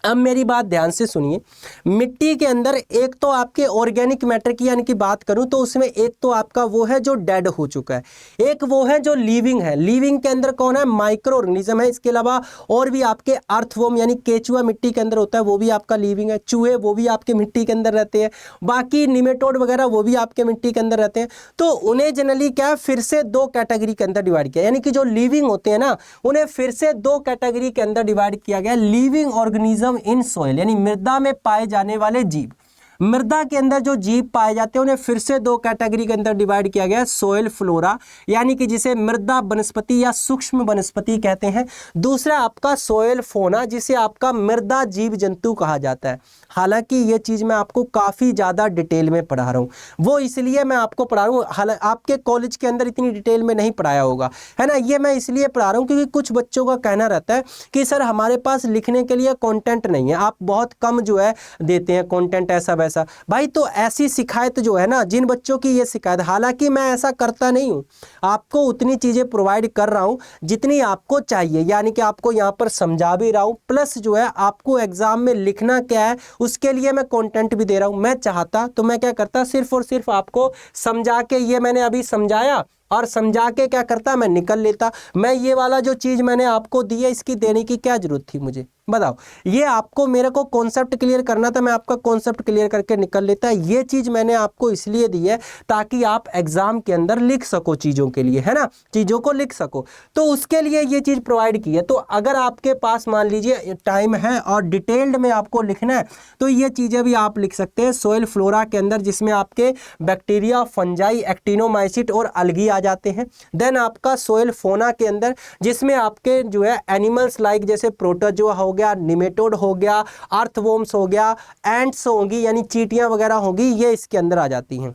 अब मेरी बात ध्यान से सुनिए। मिट्टी के अंदर एक तो आपके ऑर्गेनिक मैटर की यानी कि बात करूं तो उसमें एक तो आपका वो है जो डेड हो चुका है, एक वो है जो लिविंग है। लिविंग के अंदर कौन है? माइक्रो ऑर्गेनिज्म है। इसके अलावा और भी आपके अर्थवॉर्म यानी केचुआ मिट्टी के अंदर होता है, वो भी आपका लिविंग है। चूहे वो भी आपके मिट्टी के अंदर रहते हैं। बाकी निमेटोड वगैरह वो भी आपके मिट्टी के अंदर रहते हैं। तो उन्हें जनरली क्या है? फिर से दो कैटेगरी के अंदर डिवाइड किया, यानी कि जो लिविंग होते हैं ना, उन्हें फिर से दो कैटेगरी के अंदर डिवाइड किया गया। लिविंग ऑर्गेनिज्म इन सॉइल, यानी मृदा में पाए जाने वाले जीव। मृदा के अंदर जो जीव पाए जाते हैं उन्हें फिर से दो कैटेगरी के अंदर डिवाइड किया गया है, सोइल फ्लोरा यानी कि जिसे मृदा वनस्पति या सूक्ष्म वनस्पति कहते हैं, दूसरा आपका सोइल फोना जिसे आपका मृदा जीव जंतु कहा जाता है। हालांकि ये चीज मैं आपको काफी ज्यादा डिटेल में पढ़ा रहा हूँ, वो इसलिए मैं आपको पढ़ा रहा हूँ, हालांकि आपके कॉलेज के अंदर इतनी डिटेल में नहीं पढ़ाया होगा, है ना। ये मैं इसलिए पढ़ा रहा हूँ क्योंकि कुछ बच्चों का कहना रहता है कि सर हमारे पास लिखने के लिए कंटेंट नहीं है, आप बहुत कम जो है देते हैं कंटेंट ऐसा वैसा। भाई तो ऐसी शिकायत जो है ना, जिन बच्चों की ये शिकायत, हालांकि मैं ऐसा करता नहीं हूँ, आपको उतनी चीजें प्रोवाइड कर रहा हूँ जितनी आपको चाहिए, यानी कि आपको यहाँ पर समझा भी रहा हूँ, प्लस जो है आपको एग्जाम में लिखना क्या है उसके लिए मैं कंटेंट भी दे रहा हूँ। मैं चाहता तो मैं क्या करता, सिर्फ और सिर्फ आपको समझा के, ये मैंने अभी समझाया और समझा के क्या करता, मैं निकल लेता। मैं ये वाला जो चीज़ मैंने आपको दी है इसकी देने की क्या जरूरत थी मुझे, बताओ। ये आपको मेरे को कॉन्सेप्ट क्लियर करना था, मैं आपका कॉन्सेप्ट क्लियर करके निकल लेता। ये चीज़ मैंने आपको इसलिए दी है ताकि आप एग्जाम के अंदर लिख सको चीज़ों के लिए, है ना, चीज़ों को लिख सको, तो उसके लिए ये चीज़ प्रोवाइड की है। तो अगर आपके पास मान लीजिए टाइम है और डिटेल्ड में आपको लिखना है तो ये चीज़ें भी आप लिख सकते हैं सोइल फ्लोरा के अंदर, जिसमें आपके बैक्टीरिया, फंजाई, एक्टिनोमाइसिट और अलगी आ जाते हैं। देन आपका सोइल फोना के अंदर जिसमें आपके जो है एनिमल्स लाइक जैसे प्रोटोजोआ हो गया, निमेटोड हो गया, अर्थवॉर्म्स हो गया, एंट्स होंगी यानी चींटियां वगैरह होंगी, ये इसके अंदर आ जाती हैं।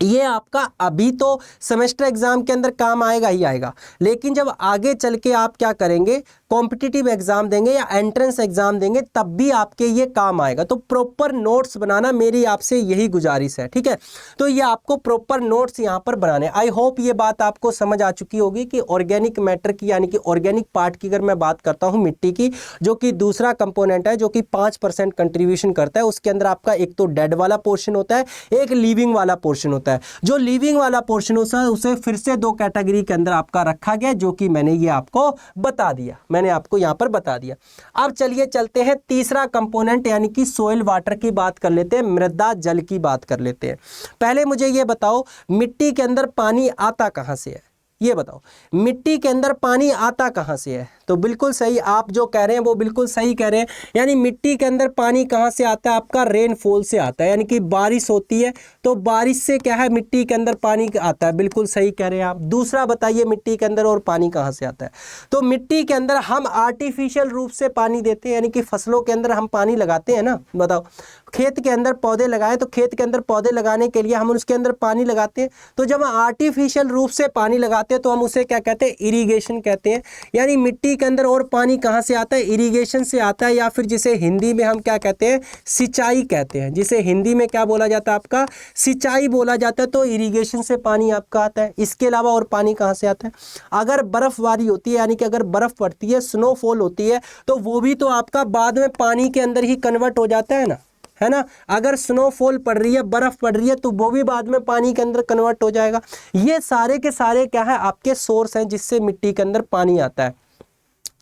ये आपका अभी तो सेमेस्टर एग्जाम के अंदर काम आएगा ही आएगा, लेकिन जब आगे चल के आप क्या करेंगे, कॉम्पिटिटिव एग्जाम देंगे या एंट्रेंस एग्जाम देंगे, तब भी आपके ये काम आएगा। तो प्रॉपर नोट्स बनाना मेरी आपसे यही गुजारिश है, ठीक है। तो ये आपको प्रॉपर नोट्स यहाँ पर बनाने। आई होप ये बात आपको समझ आ चुकी होगी कि ऑर्गेनिक मैटर की यानी कि ऑर्गेनिक पार्ट की अगर मैं बात करता हूँ मिट्टी की, जो कि दूसरा कंपोनेंट है, जो कि 5% कंट्रीब्यूशन करता है, उसके अंदर आपका एक तो डेड वाला पोर्शन होता है, एक लिविंग वाला पोर्शन होता है। जो लिविंग वाला पोर्शन होता है उसे फिर से दो कैटेगरी के अंदर आपका रखा गया, जो कि मैंने ये आपको बता दिया, मैंने आपको यहां पर बता दिया। अब चलिए चलते हैं तीसरा कंपोनेंट यानी कि सोइल वाटर की बात कर लेते हैं, मृदा जल की बात कर लेते हैं। पहले मुझे ये बताओ मिट्टी के अंदर पानी आता कहां से है, ये बताओ मिट्टी के अंदर पानी आता कहां से है। तो बिल्कुल सही, आप जो कह रहे हैं वो बिल्कुल सही कह रहे हैं, यानी मिट्टी के अंदर पानी कहां से आता है, आपका रेनफॉल से आता है, यानी कि बारिश होती है तो बारिश से क्या है मिट्टी के अंदर पानी आता है, बिल्कुल सही कह रहे हैं आप। दूसरा बताइए मिट्टी के अंदर और पानी कहां से आता है। तो मिट्टी के अंदर हम आर्टिफिशियल रूप से पानी देते हैं, यानी कि फसलों के अंदर हम पानी लगाते हैं ना, बताओ खेत के अंदर पौधे लगाए तो खेत के अंदर पौधे लगाने के लिए हम उसके अंदर पानी लगाते हैं। तो जब हम आर्टिफिशियल रूप से पानी लगाते हैं तो हम उसे क्या कहते हैं, इरिगेशन कहते हैं। यानी मिट्टी के अंदर और पानी कहां से आता है, इरिगेशन से आता है, या फिर जिसे हिंदी में हम क्या कहते हैं, सिंचाई कहते हैं। जिसे हिंदी में क्या बोला जाता है, आपका सिंचाई बोला जाता है। तो इरिगेशन से पानी आपका आता है। इसके अलावा और पानी कहां से आता है, अगर बर्फबारी होती है यानी कि अगर बर्फ पड़ती है, स्नोफॉल होती है, तो वो भी तो आपका बाद में पानी के अंदर ही कन्वर्ट हो जाता है ना, है ना। अगर स्नोफॉल पड़ रही है, बर्फ पड़ रही है, तो वो भी बाद में पानी के अंदर कन्वर्ट हो जाएगा। ये सारे के सारे क्या है, आपके सोर्स हैं जिससे मिट्टी के अंदर पानी आता है।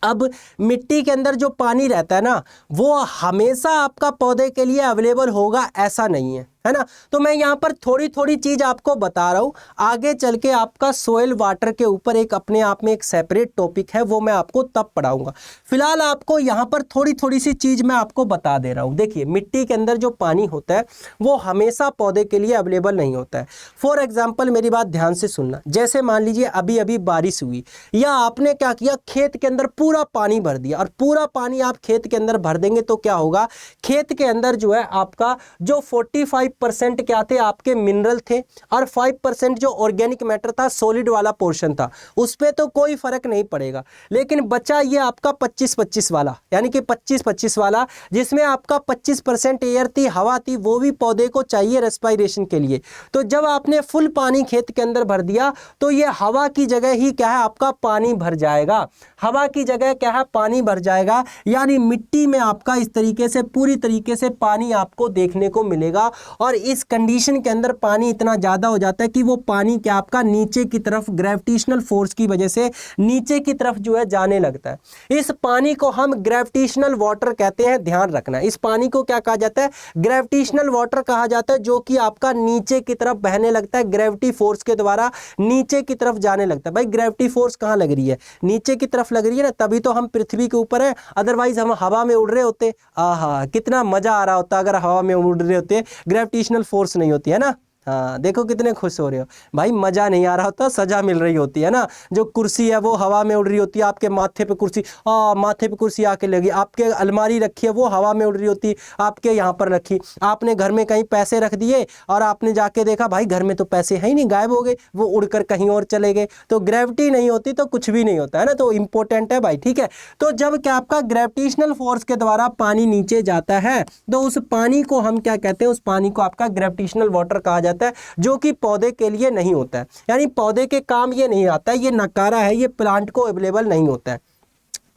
अब मिट्टी के अंदर जो पानी रहता है ना, वो हमेशा आपका पौधे के लिए अवेलेबल होगा ऐसा नहीं है, है ना। तो मैं यहाँ पर थोड़ी थोड़ी चीज आपको बता रहा हूँ, आगे चल के आपका सोइल वाटर के ऊपर एक अपने आप में एक सेपरेट टॉपिक है, वो मैं आपको तब पढ़ाऊंगा। फिलहाल आपको यहाँ पर थोड़ी थोड़ी सी चीज मैं आपको बता दे रहा हूँ। देखिए मिट्टी के अंदर जो पानी होता है वो हमेशा पौधे के लिए अवेलेबल नहीं होता है। फॉर एग्जाम्पल मेरी बात ध्यान से सुनना, जैसे मान लीजिए अभी अभी बारिश हुई, या आपने क्या किया, खेत के अंदर पूरा पानी भर दिया, और पूरा पानी आप खेत के अंदर भर देंगे तो क्या होगा, खेत के अंदर जो है आपका जो 45% क्या थे, आपके मिनरल थे, और 5% जो ऑर्गेनिक मैटर था, सॉलिड वाला पोर्शन था, उस पर तो कोई फर्क नहीं पड़ेगा। लेकिन बचा ये आपका 25-25 वाला, यानी कि 25-25 वाला, जिसमें आपका 25% एयर थी, हवा थी, वो भी पौधे को चाहिए रेस्पिरेशन के लिए। तो जब आपने फुल पानी खेत के अंदर भर दिया तो ये हवा की जगह ही क्या है, आपका पानी भर जाएगा, हवा की जगह क्या है, पानी भर जाएगा। यानी मिट्टी में आपका इस तरीके से पूरी तरीके से पानी आपको देखने को मिलेगा। और इस कंडीशन के अंदर पानी इतना ज़्यादा हो जाता है कि वो पानी क्या आपका नीचे की तरफ ग्रेविटेशनल फोर्स की वजह से नीचे की तरफ जो है जाने लगता है। इस पानी को हम ग्रेविटेशनल वाटर कहते हैं, ध्यान रखना। इस पानी को क्या कहा जाता है? ग्रेविटेशनल वाटर कहा जाता है, जो कि आपका नीचे की तरफ बहने लगता है, ग्रेविटी फोर्स के द्वारा नीचे की तरफ जाने लगता है। भाई ग्रेविटी फोर्स कहाँ लग रही है? नीचे की तरफ लग रही है ना, तभी तो हम पृथ्वी के ऊपर है, अदरवाइज हम हवा में उड़ रहे होते। आहा, कितना मजा आ रहा होता अगर हवा में उड़ रहे होते, ग्रेविटेशनल फोर्स नहीं होती है ना। हाँ देखो कितने खुश हो रहे हो भाई, मज़ा नहीं आ रहा होता, सज़ा मिल रही होती है ना। जो कुर्सी है वो हवा में उड़ रही होती है, आपके माथे पे कुर्सी, माथे पे कुर्सी आके लगी, आपके अलमारी रखी है वो हवा में उड़ रही होती, आपके यहाँ पर रखी, आपने घर में कहीं पैसे रख दिए और आपने जाके देखा भाई घर में तो पैसे है ही नहीं, गायब हो गए, वो उड़कर कहीं और चले गए। तो ग्रेविटी नहीं होती तो कुछ भी नहीं होता है ना, तो इंपॉर्टेंट है भाई, ठीक है। तो जब क्या आपका ग्रेविटेशनल फोर्स के द्वारा पानी नीचे जाता है तो उस पानी को हम क्या कहते हैं? उस पानी को आपका ग्रेविटेशनल वाटर कहा जाता है, जो कि पौधे के लिए नहीं होता है, यानी पौधे के काम ये नहीं आता है, ये नकारा है, ये प्लांट को अवेलेबल नहीं होता है।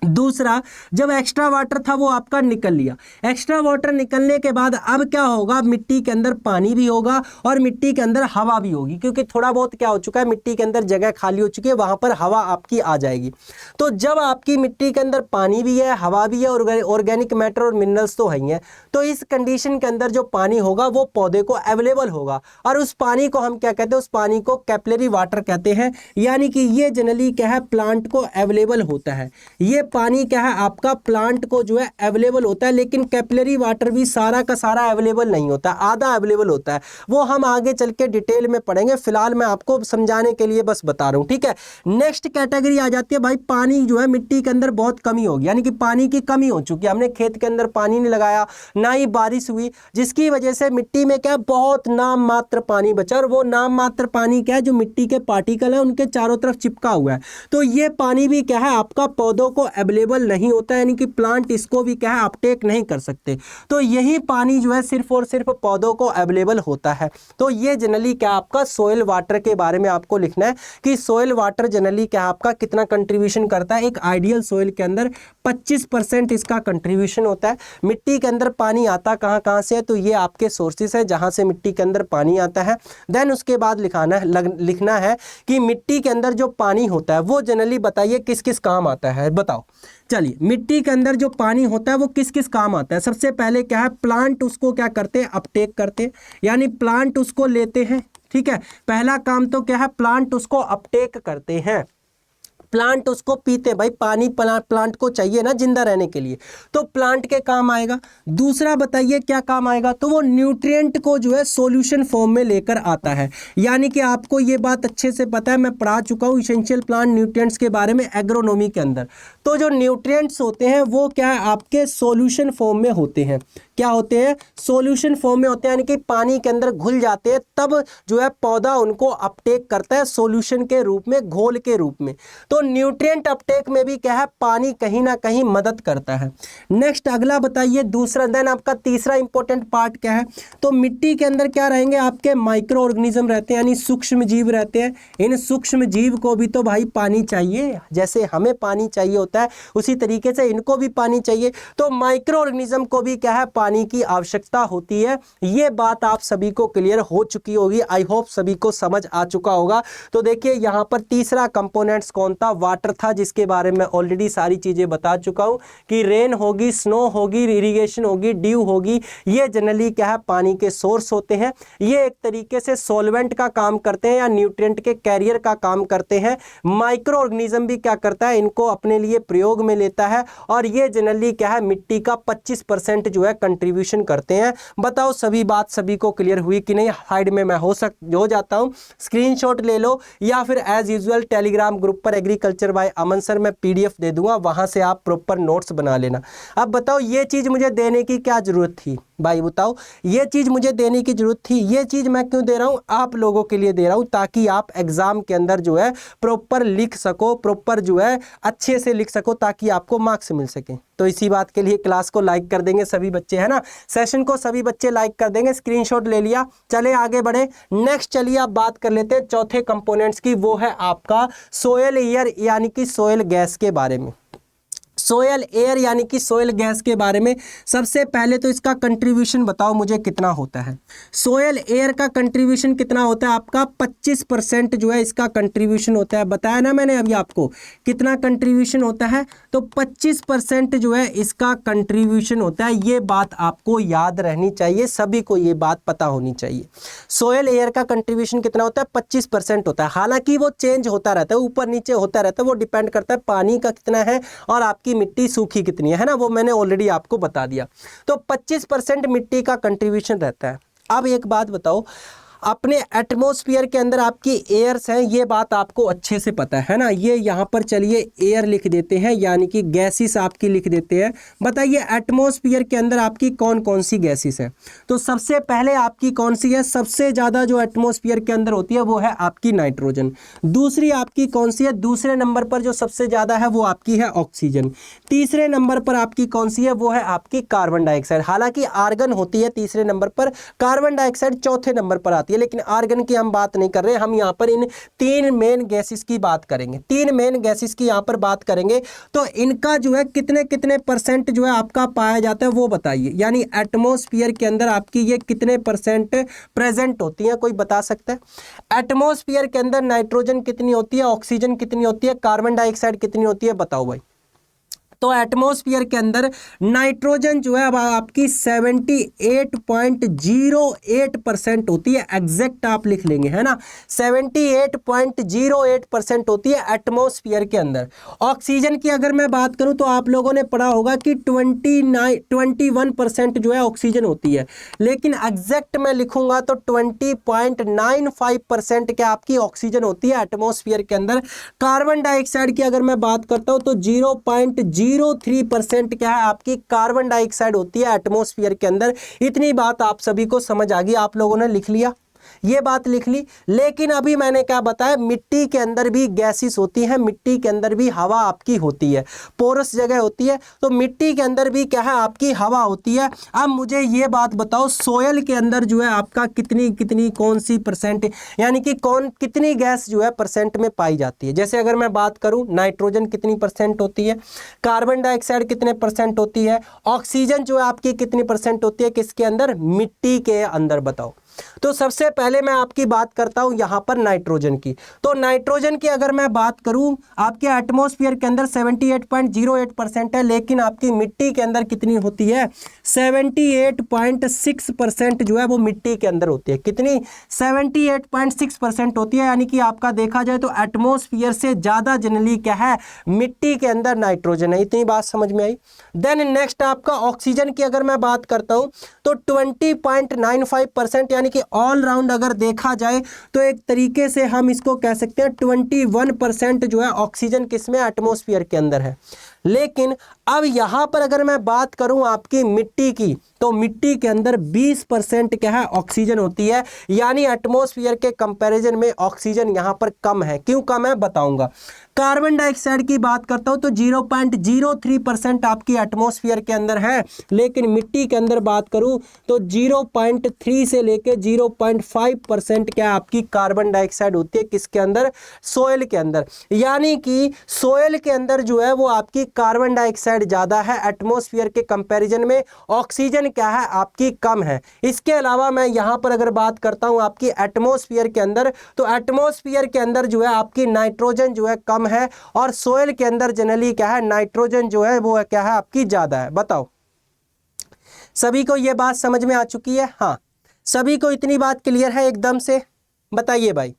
दूसरा, जब एक्स्ट्रा वाटर था वो आपका निकल लिया, एक्स्ट्रा वाटर निकलने के बाद अब क्या होगा? मिट्टी के अंदर पानी भी होगा और मिट्टी के अंदर हवा भी होगी, क्योंकि थोड़ा बहुत क्या हो चुका है, मिट्टी के अंदर जगह खाली हो चुकी है, वहां पर हवा आपकी आ जाएगी। तो जब आपकी मिट्टी के अंदर पानी भी है, हवा भी है और ऑर्गेनिक मैटर और मिनरल्स तो है ही है, तो इस कंडीशन के अंदर जो पानी होगा वो पौधे को अवेलेबल होगा। और उस पानी को हम क्या कहते हैं? उस पानी को कैपिलरी वाटर कहते हैं, यानी कि ये जनरली क्या है? प्लांट को अवेलेबल होता है। ये पानी क्या है? आपका प्लांट को जो है अवेलेबल होता है, लेकिन कैपिलरी वाटर भी सारा का सारा अवेलेबल नहीं होता, आधा अवेलेबल होता है, वो हम आगे चल के डिटेल में पढ़ेंगे, फिलहाल मैं आपको समझाने के लिए बस बता रहा हूँ, ठीक है। नेक्स्ट कैटेगरी आ जाती है भाई, पानी जो है मिट्टी के अंदर बहुत कमी होगी, यानी कि पानी की कमी हो चुकी है, हमने खेत के अंदर पानी नहीं लगाया, ना ही बारिश हुई, जिसकी वजह से मिट्टी में क्या बहुत नाम मात्र पानी बचा, और वो नाम मात्र पानी क्या है? जो मिट्टी के पार्टिकल है उनके चारों तरफ चिपका हुआ है। तो ये पानी भी क्या है? आपका पौधों को अवेलेबल नहीं होता है, यानी कि प्लांट इसको भी क्या है? अपटेक नहीं कर सकते। तो यही पानी जो है सिर्फ और सिर्फ पौधों को अवेलेबल होता है। तो ये जनरली क्या आपका सोइल वाटर के बारे में आपको लिखना है कि सोइल वाटर जनरली क्या आपका कितना कंट्रीब्यूशन करता है। एक आइडियल सोइल के अंदर 25% इसका कंट्रीब्यूशन होता है। मिट्टी के अंदर पानी आता कहाँ से है? तो ये आपके सोर्सेस है जहाँ से मिट्टी के अंदर पानी आता है। देन उसके बाद लिखना है कि मिट्टी के अंदर जो पानी होता है वो जनरली बताइए किस किस काम आता है, बताओ। चलिए, मिट्टी के अंदर जो पानी होता है वो किस किस काम आता है? सबसे पहले क्या है? प्लांट उसको क्या करते हैं? अपटेक करते हैं, यानी प्लांट उसको लेते हैं, ठीक है। पहला काम तो क्या है? प्लांट उसको अपटेक करते हैं, प्लांट उसको पीते। भाई पानी प्लांट को चाहिए ना जिंदा रहने के लिए, तो प्लांट के काम आएगा। दूसरा बताइए क्या काम आएगा? तो वो न्यूट्रिएंट को जो है सॉल्यूशन फॉर्म में लेकर आता है, यानी कि आपको ये बात अच्छे से पता है, मैं पढ़ा चुका हूँ इसेंशियल प्लांट न्यूट्रिएंट्स के बारे में एग्रोनॉमी के अंदर। तो जो न्यूट्रिएंट्स होते हैं वो क्या है? आपके सॉल्यूशन फॉर्म में होते हैं। क्या होते हैं? सॉल्यूशन फॉर्म में होते हैं, यानी कि पानी के अंदर घुल जाते हैं, तब जो है पौधा उनको अपटेक करता है सॉल्यूशन के रूप में, घोल के रूप में। तो न्यूट्रिएंट अपटेक में भी क्या है? पानी कहीं ना कहीं मदद करता है। नेक्स्ट अगला बताइए दूसरा। देन आपका तीसरा इंपॉर्टेंट पार्ट क्या है? तो मिट्टी के अंदर क्या रहेंगे? आपके माइक्रो ऑर्गेनिज्म रहते हैं, यानी सूक्ष्म जीव रहते हैं। इन सूक्ष्म जीव को भी तो भाई पानी चाहिए, जैसे हमें पानी चाहिए होता है उसी तरीके से इनको भी पानी चाहिए। तो माइक्रो ऑर्गेनिज्म को भी क्या है? पानी की आवश्यकता होती है। ये बात आप सभी को क्लियर हो चुकी होगी, आई होप सभी को समझ आ चुका होगा। तो देखिए यहाँ पर तीसरा कंपोनेंट्स कौन था? वाटर था, जिसके बारे में ऑलरेडी सारी चीजें बता चुका हूं कि रेन होगी, स्नो होगी, इरिगेशन होगी, ड्यू होगी, ये जनरली क्या है? पानी के सोर्स होते हैं। ये एक तरीके से सॉल्वेंट का काम करते हैं या न्यूट्रिएंट के कैरियर का काम करते हैं। माइक्रो ऑर्गेनिज्म भी क्या करता है? इनको अपने लिए प्रयोग में लेता है, और ये जनरली क्या है? मिट्टी का 25% जो है कंट्रीब्यूशन करते हैं। बताओ सभी बात सभी को क्लियर हुई कि नहीं? साइड में मैं हो जाता हूं, स्क्रीनशॉट ले लो, या फिर एज यूजुअल टेलीग्राम ग्रुप पर एग्रीकल्चर बाय अमन सर मैं पीडीएफ दे दूंगा, वहां से आप प्रॉपर नोट्स बना लेना। अब बताओ ये चीज मुझे देने की क्या जरूरत थी? भाई बताओ, ये चीज मुझे देने की जरूरत थी। ये चीज मैं क्यों दे रहा हूं? आप लोगों के लिए दे रहा हूं, ताकि आप एग्जाम के अंदर जो है प्रॉपर लिख सको, प्रॉपर जो है अच्छे से लिख सको, ताकि आपको मार्क्स मिल सके। तो इसी बात के लिए क्लास को लाइक कर देंगे सभी बच्चे, है ना? सेशन को सभी बच्चे लाइक कर देंगे। स्क्रीनशॉट ले लिया, चले आगे बढ़े। नेक्स्ट चलिए आप बात कर लेते हैं चौथे कंपोनेंट्स की, वो है आपका सोयल एयर, यानी कि सोयल गैस के बारे में। सोयल एयर यानी कि सोयल गैस के बारे में सबसे पहले तो इसका कंट्रीब्यूशन बताओ मुझे कितना होता है। सोयल एयर का कंट्रीब्यूशन कितना होता है आपका 25% जो है इसका कंट्रीब्यूशन होता है। बताया ना मैंने अभी आपको कितना कंट्रीब्यूशन होता है, तो 25% जो है इसका कंट्रीब्यूशन होता है। ये बात आपको याद रहनी चाहिए, सभी को ये बात पता होनी चाहिए। सोयल एयर का कंट्रीब्यूशन कितना होता है 25% होता है। हालांकि वो चेंज होता रहता है, ऊपर नीचे होता रहता है, वो डिपेंड करता है पानी का कितना है और आपकी मिट्टी सूखी कितनी है ना, वो मैंने ऑलरेडी आपको बता दिया। तो 25% मिट्टी का कंट्रीब्यूशन रहता है। अब एक बात बताओ, अपने एटमॉस्फेयर के अंदर आपकी एयर्स हैं, ये बात आपको अच्छे से पता है ना। ये यहाँ पर चलिए एयर लिख देते हैं, यानी कि गैसेस आपकी लिख देते हैं। बताइए एटमॉस्फेयर के अंदर आपकी कौन कौन सी गैसेस हैं। तो सबसे पहले आपकी कौन सी है, सबसे ज़्यादा जो एटमॉस्फेयर के अंदर होती है वो है आपकी नाइट्रोजन। दूसरी आपकी कौन सी है, दूसरे नंबर पर जो सबसे ज़्यादा है वो आपकी है ऑक्सीजन। तीसरे नंबर पर आपकी कौन सी है, वो है आपकी कार्बन डाइऑक्साइड। हालांकि आर्गन होती है तीसरे नंबर पर, कार्बन डाइऑक्साइड चौथे नंबर पर आती है, लेकिन आर्गन की हम बात नहीं कर रहे। हम यहाँ पर इन तीन मेन गैसेस की बात करेंगे, तीन मेन गैसेस की यहाँ पर बात करेंगे। तो इनका जो है कितने कितने परसेंट जो है आपका पाया जाता है वो बताइए, यानी एटमॉस्फेयर के अंदर आपकी ये कितने परसेंट प्रेजेंट होती है, कोई बता सकता है। एटमॉस्फेयर के अंदर नाइट्रोजन कितनी होती है, ऑक्सीजन कितनी होती है, कार्बन डाइऑक्साइड कितनी होती है, बताओ भाई। तो एटमॉस्फेयर के अंदर नाइट्रोजन जो है अब आपकी 78.08% होती है। एग्जैक्ट आप लिख लेंगे, है ना, 78.08% होती है एटमॉस्फेयर के अंदर। ऑक्सीजन की अगर मैं बात करूं तो आप लोगों ने पढ़ा होगा कि 21% जो है ऑक्सीजन होती है, लेकिन एग्जैक्ट मैं लिखूंगा तो 20.95% क्या आपकी ऑक्सीजन होती है एटमॉस्फेयर के अंदर। कार्बन डाइऑक्साइड की अगर मैं बात करता हूं तो 0.03% क्या है आपकी कार्बन डाइऑक्साइड होती है एटमॉस्फेयर के अंदर। इतनी बात आप सभी को समझ आ गई, आप लोगों ने लिख लिया, ये बात लिख ली। लेकिन अभी मैंने क्या बताया, मिट्टी के अंदर भी गैसेस होती हैं, मिट्टी के अंदर भी हवा आपकी होती है, पोरस जगह होती है, तो मिट्टी के अंदर भी क्या है आपकी हवा होती है। अब मुझे ये बात बताओ, सोयल के अंदर जो है आपका कितनी कितनी कौन सी परसेंट, यानी कि कितनी गैस जो है परसेंट में पाई जाती है। जैसे अगर मैं बात करूं, नाइट्रोजन कितनी परसेंट होती है, कार्बन डाइऑक्साइड कितने परसेंट होती है, ऑक्सीजन जो है आपकी कितनी परसेंट होती है, किसके अंदर, मिट्टी के अंदर, बताओ। तो सबसे पहले मैं आपकी बात करता हूं यहां पर नाइट्रोजन की। तो नाइट्रोजन की अगर मैं बात करूं, आपके एटमॉस्फेयर के अंदर 78.08% है, लेकिन आपकी मिट्टी के अंदर कितनी होती है, 78.6% जो है वो मिट्टी के अंदर होती है। कितनी, 78.6% होती है, यानी कि आपका देखा जाए तो एटमॉस्फेयर से ज्यादा जनरली क्या है, मिट्टी के अंदर नाइट्रोजन है। इतनी बात समझ में आई। देन नेक्स्ट आपका ऑक्सीजन की अगर मैं बात करता हूं तो 20.95%, यानी कि ऑल राउंड अगर देखा जाए तो एक तरीके से हम इसको कह सकते हैं 21% जो है ऑक्सीजन किसमें, एटमॉस्फेयर के अंदर है। लेकिन अब यहां पर अगर मैं बात करूं आपकी मिट्टी की, तो मिट्टी के अंदर 20% क्या है, ऑक्सीजन होती है, यानी एटमॉस्फेयर के कंपैरिजन में ऑक्सीजन यहां पर कम है। क्यों कम है बताऊंगा। कार्बन डाइऑक्साइड की बात करता हूं तो 0.03% आपकी एटमॉस्फेयर के अंदर है, लेकिन मिट्टी के अंदर बात करूं तो 0.3 से लेके 0.5% क्या आपकी कार्बन डाइऑक्साइड होती है, किसके अंदर, सोयल के अंदर। यानी कि सोयल के अंदर जो है वो आपकी कार्बन डाइऑक्साइड ज्यादा है, एटमॉस्फेयर के कंपैरिजन में ऑक्सीजन क्या है आपकी कम है। इसके अलावा मैं यहां पर अगर बात करता हूं आपकी एटमॉस्फेयर के अंदर, तो एटमॉस्फेयर के अंदर जो है आपकी नाइट्रोजन जो है कम है, और सोयल के अंदर जनरली क्या है, नाइट्रोजन जो है वो क्या है आपकी ज्यादा है। बताओ सभी को ये बात समझ में आ चुकी है। हाँ, सभी को इतनी बात क्लियर है एकदम से, बताइए भाई।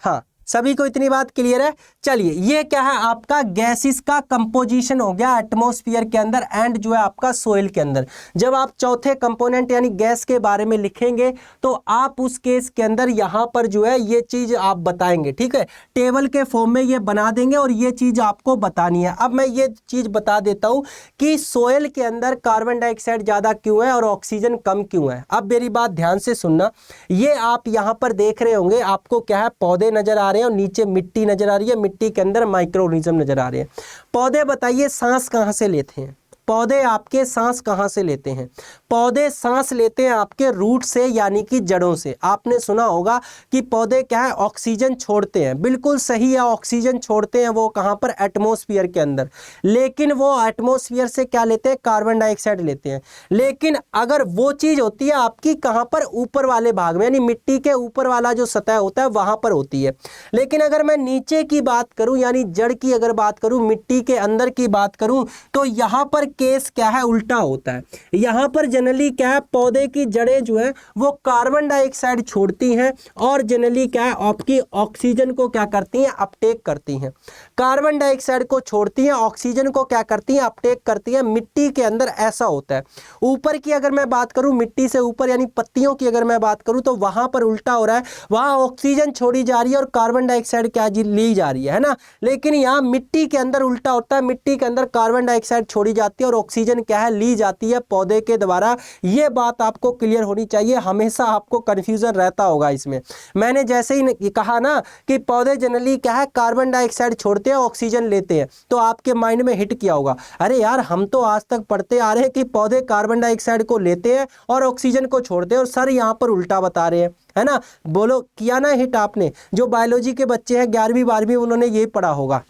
हाँ, सभी को इतनी बात क्लियर है। चलिए, ये क्या है आपका गैसेस का कंपोजिशन हो गया एटमॉस्फेयर के अंदर एंड जो है आपका सोइल के अंदर। जब आप चौथे कंपोनेंट यानी गैस के बारे में लिखेंगे तो आप उस केस के अंदर यहां पर जो है ये चीज आप बताएंगे, ठीक है, टेबल के फॉर्म में ये बना देंगे और ये चीज आपको बतानी है। अब मैं ये चीज बता देता हूं कि सोइल के अंदर कार्बन डाइऑक्साइड ज्यादा क्यों है और ऑक्सीजन कम क्यों है। अब मेरी बात ध्यान से सुनना। ये आप यहां पर देख रहे होंगे, आपको क्या है, पौधे नजर आ रहे हैं और नीचे मिट्टी नजर आ रही है, मिट्टी के अंदर माइक्रो ऑर्गेनिज्म नजर आ रहे हैं। पौधे बताइए सांस कहां से लेते हैं, पौधे आपके सांस कहां से लेते हैं। पौधे सांस लेते हैं आपके रूट से यानी कि जड़ों से। आपने सुना होगा कि पौधे क्या है, ऑक्सीजन छोड़ते हैं, बिल्कुल सही है, ऑक्सीजन छोड़ते हैं वो कहाँ पर, एटमॉस्फेयर के अंदर। लेकिन वो एटमॉस्फेयर से क्या लेते हैं, कार्बन डाइऑक्साइड लेते हैं। लेकिन अगर वो चीज होती है आपकी कहाँ पर, ऊपर वाले भाग में, यानी मिट्टी के ऊपर वाला जो सतह होता है वहां पर होती है। लेकिन अगर मैं नीचे की बात करूं, यानी जड़ की अगर बात करूं, मिट्टी के अंदर की बात करूं, तो यहां पर केस क्या है, उल्टा होता है। यहां पर जनरली क्या है, पौधे की जड़ें जो है वो कार्बन डाइऑक्साइड छोड़ती हैं और जनरली क्या है, आपकी ऑक्सीजन को क्या करती हैं, अपटेक करती हैं। कार्बन डाइऑक्साइड को छोड़ती हैं, ऑक्सीजन को क्या करती हैं, अपटेक करती हैं। मिट्टी के अंदर ऐसा होता है। ऊपर की अगर मैं बात करूं, मिट्टी से ऊपर यानी पत्तियों की अगर मैं बात करूं, तो वहां पर उल्टा हो रहा है, वहां ऑक्सीजन छोड़ी जा रही है और कार्बन डाइऑक्साइड क्या ली जा रही है ना। लेकिन यहाँ मिट्टी के अंदर उल्टा होता है, मिट्टी के अंदर कार्बन डाइऑक्साइड छोड़ी जाती है और ऑक्सीजन क्या है, ली जाती है पौधे के द्वारा। ये बात आपको क्लियर होनी चाहिए, हमेशा आपको कंफ्यूजन रहता होगा इसमें। मैंने जैसे ही कहा ना कि पौधे जनरली क्या है, कार्बन डाइऑक्साइड छोड़ते हैं, ऑक्सीजन लेते हैं, तो आपके माइंड में हिट किया होगा, अरे यार हम तो आज तक पढ़ते आ रहे हैं कि पौधे कार्बन डाइऑक्साइड को लेते हैं और ऑक्सीजन को छोड़ते हैं, और सर यहाँ पर उल्टा बता रहे हैं, है ना। बोलो किया ना हिट आपने। जो बायोलॉजी के बच्चे हैं 11वीं 12वीं, उन्होंने ये पढ़ा होगा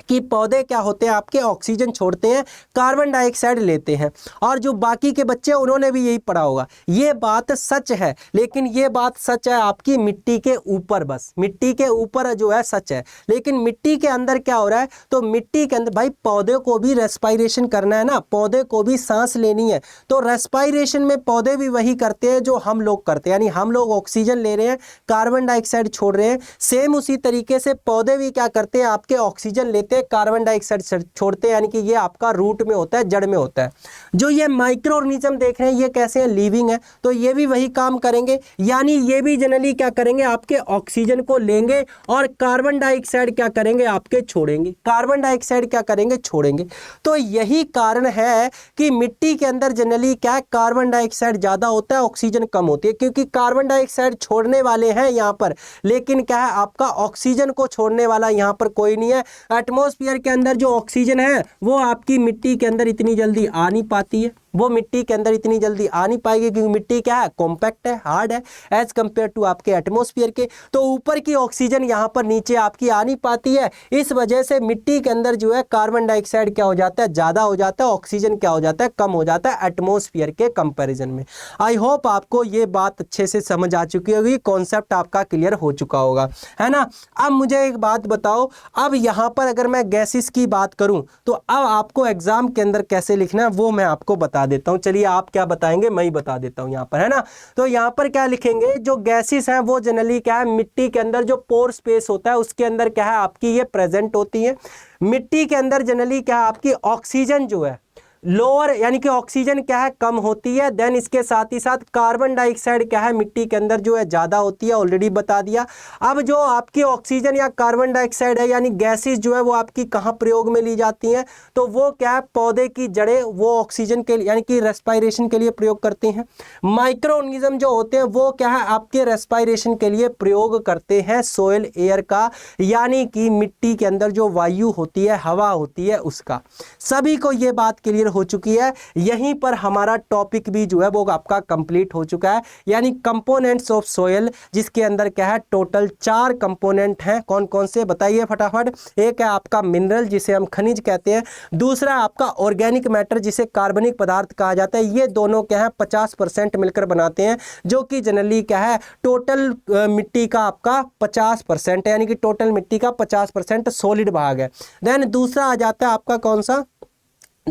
कि पौधे क्या होते हैं आपके, ऑक्सीजन छोड़ते हैं, कार्बन डाइऑक्साइड लेते हैं। और जो बाकी के बच्चे उन्होंने भी यही पढ़ा होगा। ये बात सच है, लेकिन ये बात सच है आपकी मिट्टी के ऊपर, बस मिट्टी के ऊपर जो है सच है। लेकिन मिट्टी के अंदर क्या हो रहा है, तो मिट्टी के अंदर भाई पौधे को भी रेस्पायरेशन करना है ना, पौधे को भी सांस लेनी है। तो रेस्पायरेशन में पौधे भी वही करते हैं जो हम लोग करते हैं, यानी हम लोग ऑक्सीजन ले रहे हैं, कार्बन डाइऑक्साइड छोड़ रहे हैं। सेम उसी तरीके से पौधे भी क्या करते हैं, आपके ऑक्सीजन लेते हैं, कार्बन डाइऑक्साइड छोड़ते हैं, यानी कि ये आपका रूट में होता है, जड़ में होता है। जो ये माइक्रो ऑर्गेनिज्म देख रहे हैं ये कैसे हैं, लिविंग है, तो ये भी वही काम करेंगे, यानी ये भी जनरली क्या करेंगे, आपके ऑक्सीजन को लेंगे और कार्बन डाइऑक्साइड क्या करेंगे, आपके छोड़ेंगे, कार्बन डाइऑक्साइड क्या करेंगे, छोड़ेंगे। तो यही कारण है कि मिट्टी के अंदर जनरली क्या है, कार्बन डाइऑक्साइड ज्यादा होता है, ऑक्सीजन कम होती है, क्योंकि कार्बन डाइऑक्साइड छोड़ने वाले हैं यहाँ पर, लेकिन क्या है आपका ऑक्सीजन को छोड़ने वाला यहाँ पर कोई नहीं है। एटमॉस्फेयर के अंदर जो ऑक्सीजन है वो आपकी मिट्टी के अंदर इतनी जल्दी आ नहीं पाती है, वो मिट्टी के अंदर इतनी जल्दी आ नहीं पाएगी, क्योंकि मिट्टी क्या है, कॉम्पैक्ट है, हार्ड है एज कंपेयर टू आपके एटमॉस्फेयर के। तो ऊपर की ऑक्सीजन यहाँ पर नीचे आपकी आ नहीं पाती है, इस वजह से मिट्टी के अंदर जो है कार्बन डाइऑक्साइड क्या हो जाता है, ज्यादा हो जाता है, ऑक्सीजन क्या हो जाता है, कम हो जाता है एटमॉस्फेयर के कंपैरिजन में। आई होप आपको ये बात अच्छे से समझ आ चुकी होगी, कॉन्सेप्ट आपका क्लियर हो चुका होगा, है ना। अब मुझे एक बात बताओ, अब यहाँ पर अगर मैं गैसेस की बात करूं तो अब आपको एग्जाम के अंदर कैसे लिखना है वो मैं आपको बता देता हूं। चलिए आप क्या बताएंगे, मैं ही बता देता हूं यहाँ पर, है ना। तो यहाँ पर क्या लिखेंगे, जो गैसेस हैं वो जनरली क्या है, मिट्टी के अंदर जो पोर स्पेस होता है उसके अंदर क्या है आपकी ये प्रेजेंट होती है। मिट्टी के अंदर जनरली क्या है आपकी ऑक्सीजन जो है लोअर, यानी कि ऑक्सीजन क्या है, कम होती है। देन इसके साथ ही साथ कार्बन डाइऑक्साइड क्या है, मिट्टी के अंदर जो है ज़्यादा होती है, ऑलरेडी बता दिया। अब जो आपकी ऑक्सीजन या कार्बन डाइऑक्साइड है यानी गैसेस जो है वो आपकी कहाँ प्रयोग में ली जाती हैं, तो वो क्या है, पौधे की जड़ें वो ऑक्सीजन के यानी कि रेस्पायरेशन के लिए प्रयोग करती हैं। माइक्रो ऑर्गेनिज्म जो होते हैं वो क्या है आपके रेस्पायरेशन के लिए प्रयोग करते हैं सोयल एयर का, यानी कि मिट्टी के अंदर जो वायु होती है, हवा होती है उसका। सभी को ये बात क्लियर हो चुकी है। यहीं पर हमारा टॉपिक भी जो है वो आपका कंप्लीट हो चुका है, यानी कंपोनेंट्स ऑफ सोयल, जिसके अंदर क्या है टोटल 4 कंपोनेंट हैं। कौन कौन से बताइए फटाफट। एक है आपका मिनरल जिसे हम खनिज कहते हैं, दूसरा आपका ऑर्गेनिक मैटर जिसे कार्बनिक पदार्थ कहा जाता है। ये दोनों क्या है 50% मिलकर बनाते हैं, जो कि जनरली क्या है टोटल मिट्टी का आपका 50% है, यानी कि टोटल मिट्टी का 50% सॉलिड भाग है। देन दूसरा आ जाता है आपका कौन सा,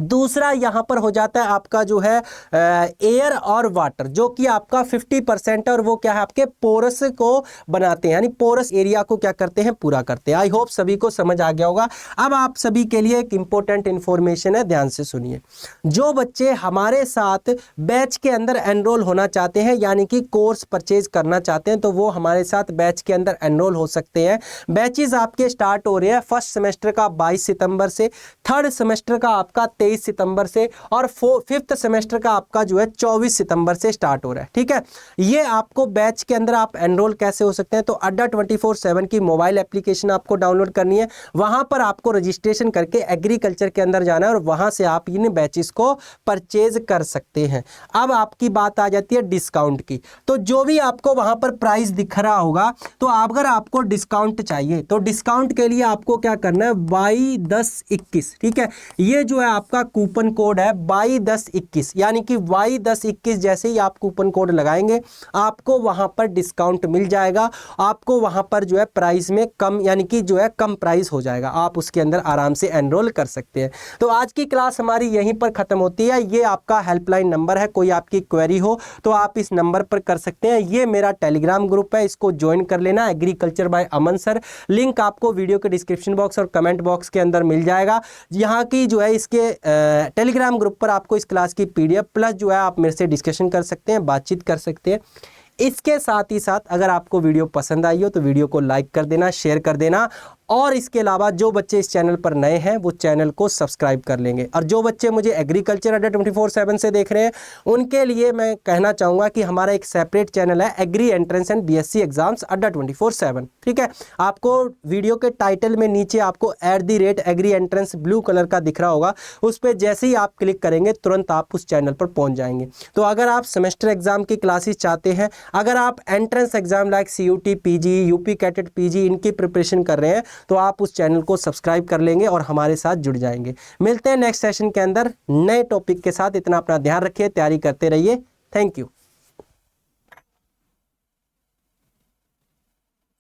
दूसरा यहाँ पर हो जाता है आपका जो है एयर और वाटर, जो कि आपका 50% है, और वो क्या है आपके पोरस को बनाते हैं, यानी पोरस एरिया को क्या करते हैं, पूरा करते हैं। आई होप सभी को समझ आ गया होगा। अब आप सभी के लिए एक इंपॉर्टेंट इंफॉर्मेशन है, ध्यान से सुनिए। जो बच्चे हमारे साथ बैच के अंदर एनरोल होना चाहते हैं, यानी कि कोर्स परचेज करना चाहते हैं, तो वो हमारे साथ बैच के अंदर एनरोल हो सकते हैं। बैचेज आपके स्टार्ट हो रहे हैं फर्स्ट सेमेस्टर का 22 सितंबर से, थर्ड सेमेस्टर का आपका 23 सितंबर से, और 5th सेमेस्टर का आपका जो है 24 सितंबर से स्टार्ट हो रहा है। ठीक है, ये आपको बैच के अंदर आप एनरोल कैसे हो सकते हैं, तो अड्डा 24/7 की मोबाइल एप्लीकेशन आपको डाउनलोड करनी है, वहां पर आपको रजिस्ट्रेशन करके एग्रीकल्चर के अंदर जाना है और वहां से आप इन बैचेस को परचेज कर सकते हैं। अब आपकी बात आ जाती है डिस्काउंट की, तो जो भी आपको वहां पर प्राइस दिख रहा होगा, तो अगर आपको डिस्काउंट चाहिए तो डिस्काउंट के लिए आपको क्या करना है, Y1021, ठीक है, ये जो है आपका कूपन कोड है Y1021, यानी कि Y1021 जैसे ही आप कूपन कोड लगाएंगे आपको वहां पर डिस्काउंट मिल जाएगा, आपको वहां पर जो है प्राइस में कम, यानी कि जो है कम प्राइस हो जाएगा, आप उसके अंदर आराम से एनरोल कर सकते हैं। तो आज की क्लास हमारी यहीं पर खत्म होती है। ये आपका हेल्पलाइन नंबर है, कोई आपकी क्वेरी हो तो आप इस नंबर पर कर सकते हैं। ये मेरा टेलीग्राम ग्रुप है, इसको ज्वाइन कर लेना, agriculture by Aman sir, link आपको वीडियो के डिस्क्रिप्शन बॉक्स और कमेंट बॉक्स के अंदर मिल जाएगा। यहाँ की जो है इसके टेलीग्राम ग्रुप पर आपको इस क्लास की PDF प्लस जो है आप मेरे से डिस्कशन कर सकते हैं, बातचीत कर सकते हैं। इसके साथ ही साथ अगर आपको वीडियो पसंद आई हो तो वीडियो को लाइक कर देना, शेयर कर देना, और इसके अलावा जो बच्चे इस चैनल पर नए हैं वो चैनल को सब्सक्राइब कर लेंगे। और जो बच्चे मुझे एग्रीकल्चर अड्डा 24/7 से देख रहे हैं उनके लिए मैं कहना चाहूँगा कि हमारा एक सेपरेट चैनल है agri entrance and BSc exams Adda 24/7, ठीक है। आपको वीडियो के टाइटल में नीचे आपको @एग्री एंट्रेंस ब्लू कलर का दिख रहा होगा, उस पर जैसे ही आप क्लिक करेंगे तुरंत आप उस चैनल पर पहुँच जाएंगे। तो अगर आप सेमेस्टर एग्जाम की क्लासेस चाहते हैं, अगर आप entrance exam like CUT PG, UP CATET PG इनकी प्रिपरेशन कर रहे हैं तो आप उस चैनल को सब्सक्राइब कर लेंगे और हमारे साथ जुड़ जाएंगे। मिलते हैं नेक्स्ट सेशन के अंदर नए टॉपिक के साथ। इतना अपना ध्यान रखिए, तैयारी करते रहिए। Thank you.